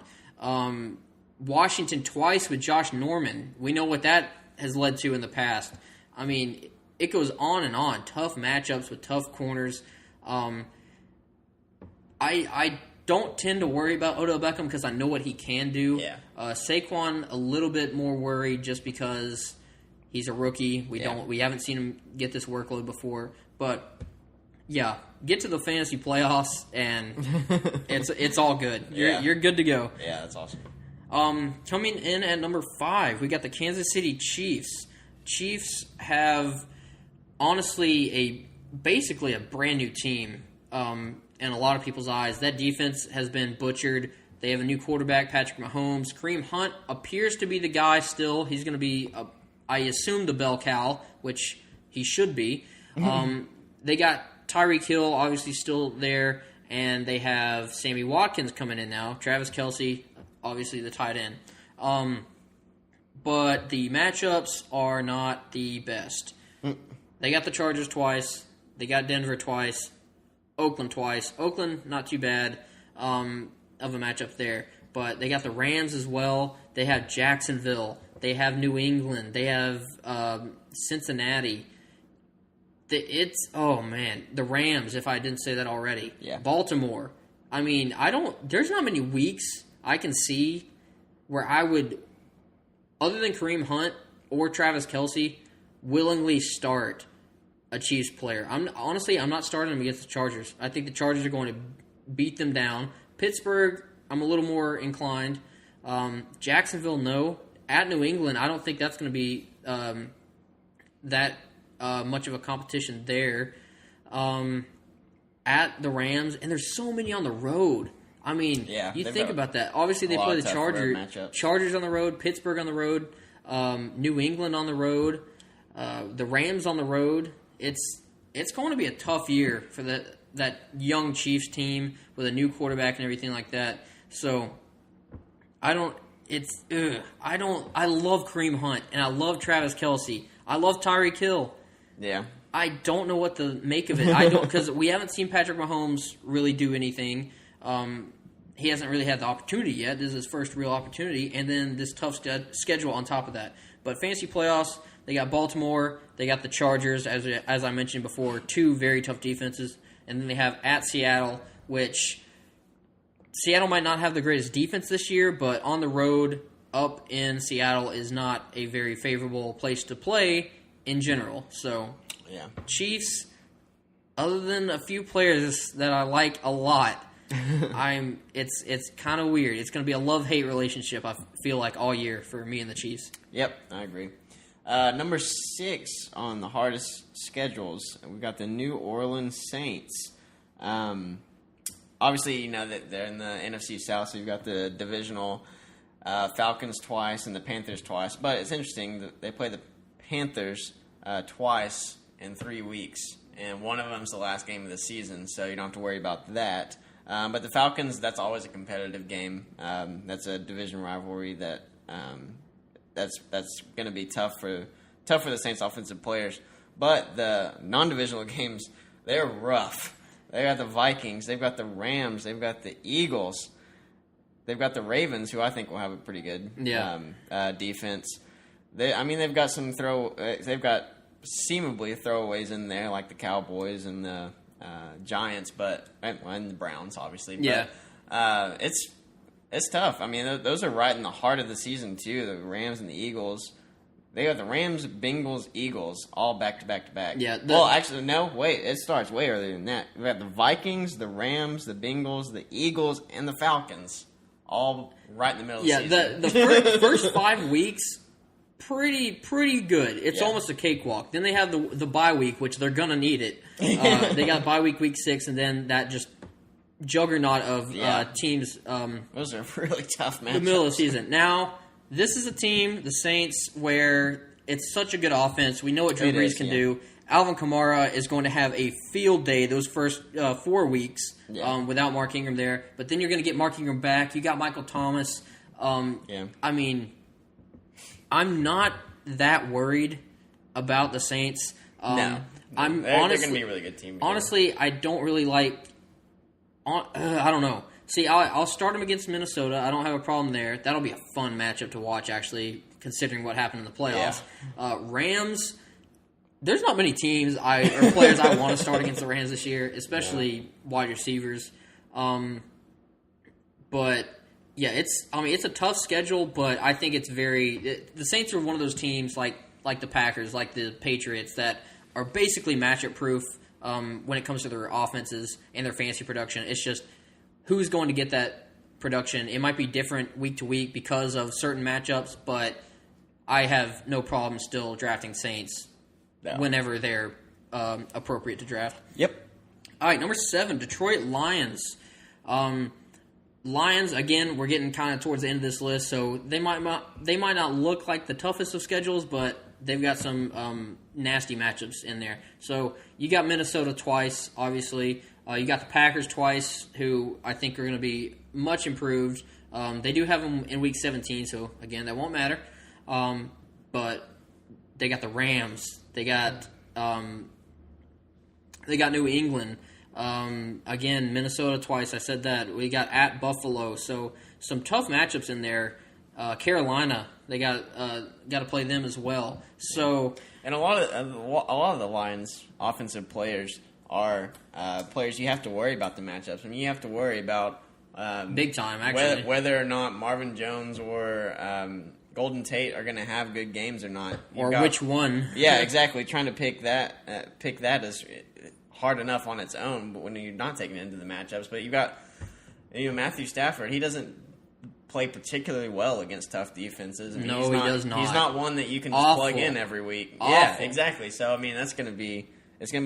Washington twice with Josh Norman. We know what that has led to in the past. I mean, it goes on and on. Tough matchups with tough corners. I don't tend to worry about Odell Beckham because I know what he can do. Yeah. Saquon a little bit more worried just because he's a rookie. We haven't seen him get this workload before. But yeah, get to the fantasy playoffs and it's all good. You're good to go. Yeah, that's awesome. Coming in at number 5, we got the Kansas City Chiefs. Chiefs have honestly basically a brand new team. In a lot of people's eyes, that defense has been butchered. They have a new quarterback, Patrick Mahomes. Kareem Hunt appears to be the guy still. He's going to be, I assume, the bell cow, which he should be. They got Tyreek Hill, obviously still there, and they have Sammy Watkins coming in now. Travis Kelce, obviously the tight end. But the matchups are not the best. They got the Chargers twice. They got Denver twice. Oakland twice. Oakland, not too bad of a matchup there. But they got the Rams as well. They have Jacksonville. They have New England. They have Cincinnati. The Rams, if I didn't say that already. Yeah. Baltimore. I mean, there's not many weeks I can see where I would, other than Kareem Hunt or Travis Kelce, willingly start a Chiefs player. I'm not starting them against the Chargers. I think the Chargers are going to beat them down. Pittsburgh, I'm a little more inclined. Jacksonville, no. At New England, I don't think that's going to be that much of a competition there. At the Rams, and there's so many on the road. I mean, you think about that. Obviously, they play the Chargers on the road, Pittsburgh on the road, New England on the road, the Rams on the road. It's going to be a tough year for that young Chiefs team with a new quarterback and everything like that. So I love Kareem Hunt and I love Travis Kelce. I love Tyreek Hill. Yeah. I don't know what to make of it. Because we haven't seen Patrick Mahomes really do anything. He hasn't really had the opportunity yet. This is his first real opportunity, and then this tough schedule on top of that. But fantasy playoffs, they got Baltimore, they got the Chargers, as I mentioned before, 2 very tough defenses, and then they have at Seattle, which Seattle might not have the greatest defense this year, but on the road up in Seattle is not a very favorable place to play in general. So, yeah, Chiefs, other than a few players that I like a lot, it's kind of weird. It's going to be a love-hate relationship, I feel like, all year for me and the Chiefs. Yep, I agree. Number 6 on the hardest schedules, we got the New Orleans Saints. Obviously, you know that they're in the NFC South, so you've got the divisional Falcons twice and the Panthers twice. But it's interesting that they play the Panthers twice in 3 weeks, and one of them's the last game of the season, so you don't have to worry about that. But the Falcons, that's always a competitive game. That's a division rivalry that's going to be tough for the Saints' offensive players. But the non-divisional games, they're rough. They got the Vikings, they've got the Rams, they've got the Eagles, they've got the Ravens, who I think will have a pretty good defense. They've got they've got seemingly throwaways in there, like the Cowboys and the Giants, and the Browns, obviously. But, it's tough. I mean, those are right in the heart of the season too. The Rams and the Eagles. They got the Rams, Bengals, Eagles, all back to back to back. Yeah. Well, actually, no. Wait, it starts way earlier than that. We got the Vikings, the Rams, the Bengals, the Eagles, and the Falcons, all right in the middle of the season. The first 5 weeks, pretty good. It's almost a cakewalk. Then they have the bye week, which they're gonna need it. They got bye week 6, and then that just juggernaut of teams. Those are really tough matchups. The middle of the season. Now, this is a team, the Saints, where it's such a good offense. We know what Drew Brees can do. Alvin Kamara is going to have a field day those first 4 weeks without Mark Ingram there. But then you're going to get Mark Ingram back. You got Michael Thomas. I mean, I'm not that worried about the Saints. No. They're going to be a really good team. Honestly, I don't really like... I don't know. See, I'll start them against Minnesota. I don't have a problem there. That'll be a fun matchup to watch, actually, considering what happened in the playoffs. Yeah. Rams, there's not many teams or players I want to start against the Rams this year, especially wide receivers. But yeah, it's a tough schedule, but I think it's the Saints are one of those teams like the Packers, like the Patriots, that are basically matchup proof when it comes to their offenses and their fantasy production. It's just who's going to get that production. It might be different week to week because of certain matchups, but I have no problem still drafting Saints whenever they're appropriate to draft. Yep. All right, number 7, Detroit Lions. Lions, again, we're getting kind of towards the end of this list, so they might not look like the toughest of schedules, but they've got some nasty matchups in there. So you got Minnesota twice, obviously. You got the Packers twice, who I think are going to be much improved. They do have them in Week 17, so, again, that won't matter. But they got the Rams. They got New England. Again, Minnesota twice. I said that. We got at Buffalo. So some tough matchups in there. Carolina, they got to play them as well. So, and a lot of the Lions' offensive players are players you have to worry about the matchups. I mean, you have to worry about big time, actually, whether or not Marvin Jones or Golden Tate are going to have good games or not, which one. Yeah, exactly. Trying to pick that is hard enough on its own, but when you're not taking it into the matchups. But you got Matthew Stafford. He doesn't play particularly well against tough defenses. He does not. He's not one that you can just plug in every week. Awful. Yeah, exactly. So I mean, it's going to be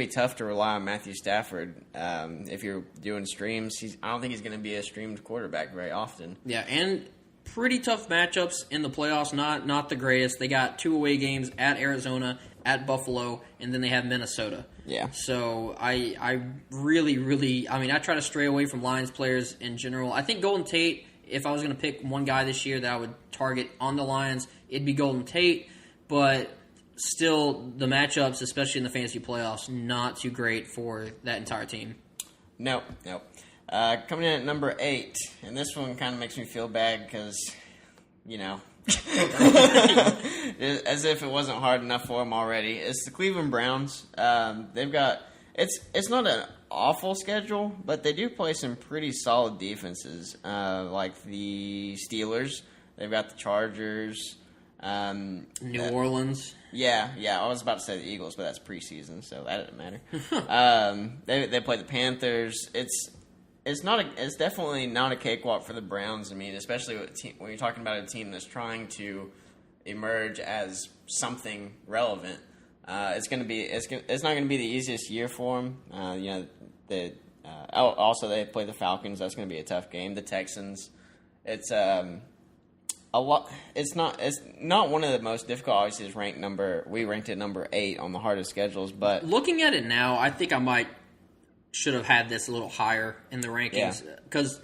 tough to rely on Matthew Stafford if you're doing streams. I don't think he's going to be a streamed quarterback very often. Yeah, and pretty tough matchups in the playoffs. Not the greatest. They got 2 away games at Arizona, at Buffalo, and then they have Minnesota. Yeah. So I really, I try to stray away from Lions players in general. I think Golden Tate, if I was going to pick one guy this year that I would target on the Lions, it'd be Golden Tate. But still, the matchups, especially in the fantasy playoffs, not too great for that entire team. Nope. Coming in at number 8, and this one kind of makes me feel bad because, as if it wasn't hard enough for them already. It's the Cleveland Browns. They've got it's not an awful schedule, but they do play some pretty solid defenses, like the Steelers. They've got the Chargers. New Orleans. Yeah. I was about to say the Eagles, but that's preseason, so that doesn't matter. They play the Panthers. It's definitely not a cakewalk for the Browns. I mean, especially when you're talking about a team that's trying to emerge as something relevant. It's not going to be the easiest year for them. Also they play the Falcons. That's going to be a tough game. The Texans. It's a lot. It's not one of the most difficult. Obviously, we ranked it number 8 on the hardest schedules. But looking at it now, I think I should have had this a little higher in the rankings because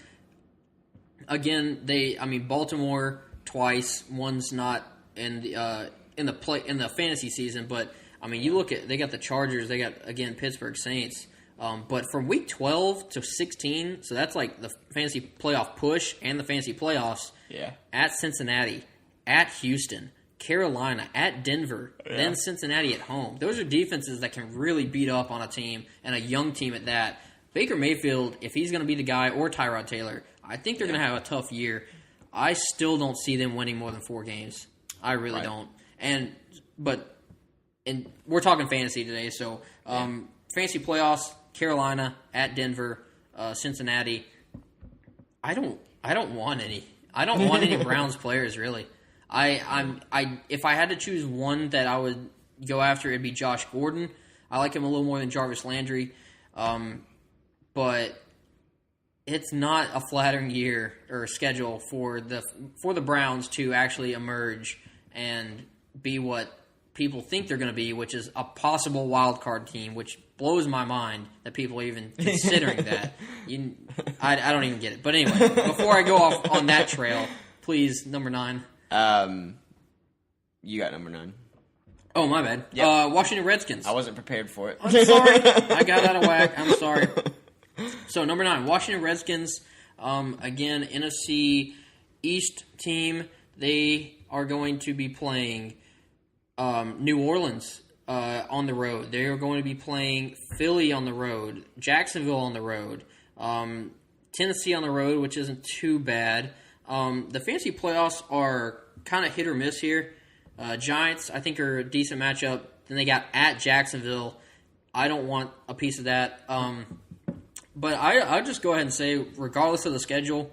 again, Baltimore twice. One's not in the fantasy season, but you look at they got the Chargers. They got again Pittsburgh Saints. But from week 12 to 16, so that's like the fantasy playoff push and the fantasy playoffs. Yeah. At Cincinnati, at Houston, Carolina, at Denver, then Cincinnati at home. Those are defenses that can really beat up on a team, and a young team at that. Baker Mayfield, if he's going to be the guy, or Tyrod Taylor, I think they're going to have a tough year. I still don't see them winning more than 4 games. I really don't. But we're talking fantasy today, so fantasy playoffs, Carolina, at Denver, Cincinnati. I don't want any. I don't want any Browns players really. If I had to choose one that I would go after, it'd be Josh Gordon. I like him a little more than Jarvis Landry, but it's not a flattering year or schedule for the Browns to actually emerge and be what people think they're going to be, which is a possible wild card team, which blows my mind that people are even considering that. I don't even get it. But anyway, before I go off on that trail, please, number 9. You got number 9. Oh, my bad. Yep. Washington Redskins. I wasn't prepared for it. I'm sorry. I got out of whack. I'm sorry. So, number 9, Washington Redskins. Again, NFC East team. They are going to be playing New Orleans on the road. They are going to be playing Philly on the road, Jacksonville on the road, Tennessee on the road, which isn't too bad. The fantasy playoffs are kind of hit or miss here. Giants, I think, are a decent matchup. Then they got at Jacksonville. I don't want a piece of that. But I'll just go ahead and say, regardless of the schedule,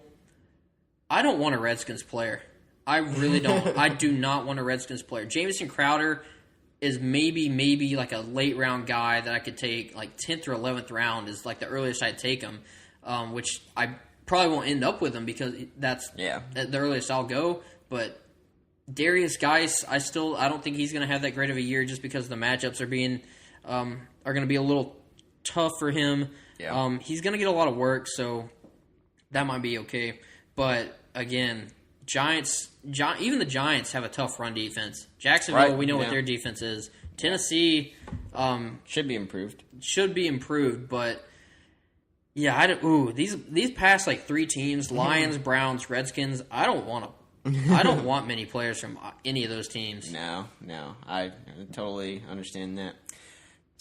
I don't want a Redskins player. I really don't. I do not want a Redskins player. Jamison Crowder is maybe like a late round guy that I could take, like 10th or 11th round is like the earliest I'd take him, which I probably won't end up with him because that's the earliest I'll go. But Darius Geis, I don't think he's going to have that great of a year just because the matchups are going to be a little tough for him. Yeah. He's going to get a lot of work, so that might be okay. But again, even the Giants have a tough run defense. Jacksonville, we know what their defense is. Tennessee should be improved. But yeah, these past like 3 teams: Lions, Browns, Redskins. I don't want many players from any of those teams. No, I totally understand that.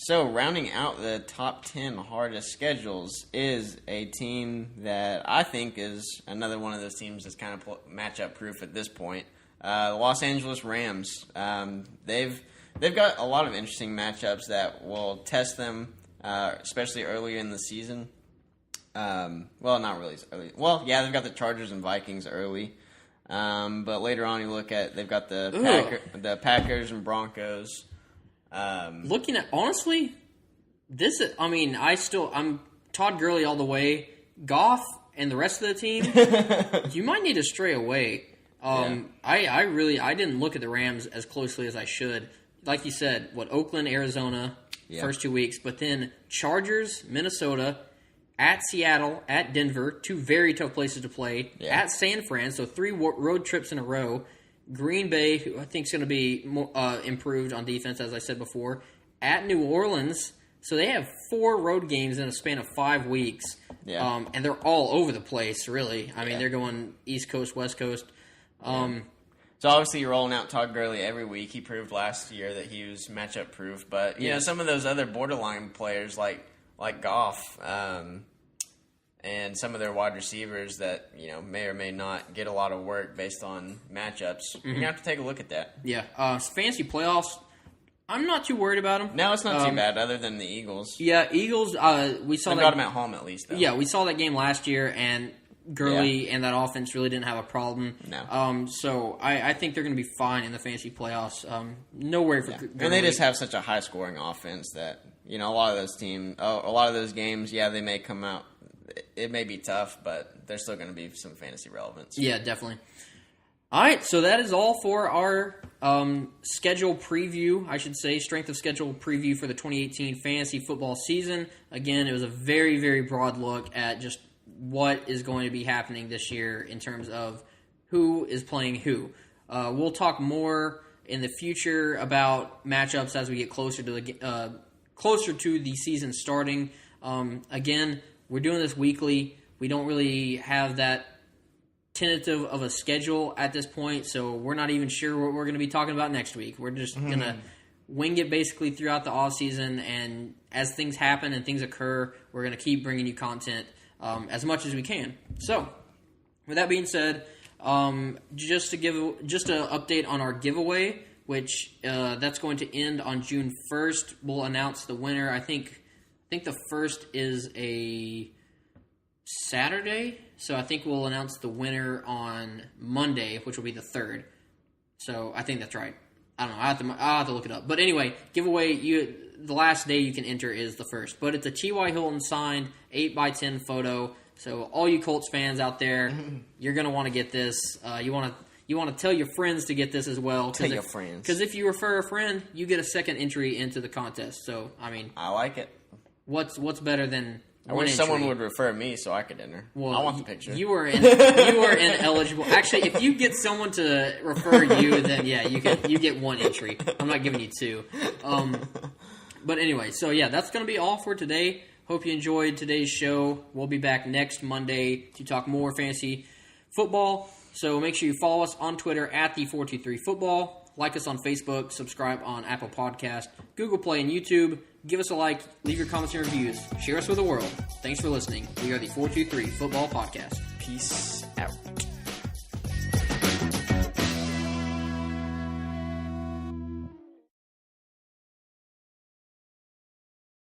So, rounding out the top 10 hardest schedules is a team that I think is another one of those teams that's kind of matchup proof at this point. The Los Angeles Rams. They've got a lot of interesting matchups that will test them, especially earlier in the season. Well, not really early. Well, yeah, they've got the Chargers and Vikings early. But later on, you look at they've got the Packers and Broncos. Looking at honestly, I'm Todd Gurley all the way. Goff and the rest of the team, you might need to stray away. I didn't look at the Rams as closely as I should. Like you said, Oakland, Arizona, first 2 weeks, but then Chargers, Minnesota, at Seattle, at Denver, 2 very tough places to play. At San Fran, so 3 road trips in a row. Green Bay, who I think is going to be more, improved on defense, as I said before. At New Orleans, so they have 4 road games in a span of 5 weeks. Yeah. And they're all over the place, really. I mean, they're going East Coast, West Coast. So obviously you're rolling out Todd Gurley every week. He proved last year that he was matchup proof. But, you know, some of those other borderline players like Goff, and some of their wide receivers that, you know, may or may not get a lot of work based on matchups. You're going to have to take a look at that. Yeah. Fantasy playoffs, I'm not too worried about them. No, it's not too bad, other than the Eagles. Yeah, Eagles, we saw got them at home at least, though. Yeah, we saw that game last year, and Gurley and that offense really didn't have a problem. No. So I think they're going to be fine in the fantasy playoffs. No worry for Gurley. And they just have such a high-scoring offense that, a lot of those games, they may come out. It may be tough, but there's still going to be some fantasy relevance. Yeah, definitely. All right, so that is all for our schedule preview, I should say, strength of schedule preview for the 2018 fantasy football season. Again, it was a very, very broad look at just what is going to be happening this year in terms of who is playing who. We'll talk more in the future about matchups as we get closer to the season starting. Again, we're doing this weekly. We don't really have that tentative of a schedule at this point, so we're not even sure what we're going to be talking about next week. We're just going to wing it basically throughout the off season, and as things happen and things occur, we're going to keep bringing you content as much as we can. So, with that being said, just an update on our giveaway, which that's going to end on June 1st. We'll announce the winner. I think the first is a Saturday, so I think we'll announce the winner on Monday, which will be the 3rd. So I think that's right. I don't know. I'll have to look it up. But anyway, giveaway, the last day you can enter is the 1st. But it's a T.Y. Hilton signed 8x10 photo. So all you Colts fans out there, you're going to want to get this. You want to tell your friends to get this as well. Tell your friends. Because if you refer a friend, you get a second entry into the contest. So, I mean, I like it. What's better than I wish someone would refer me so I could enter. Well, I want the picture. You are ineligible. Actually, if you get someone to refer you, then yeah, you get one entry. I'm not giving you two. But anyway, so yeah, that's going to be all for today. Hope you enjoyed today's show. We'll be back next Monday to talk more fantasy football. So make sure you follow us on Twitter at the423football. Like us on Facebook. Subscribe on Apple Podcast, Google Play, and YouTube. Give us a like. Leave your comments and reviews. Share us with the world. Thanks for listening. We are the 423 Football Podcast. Peace out.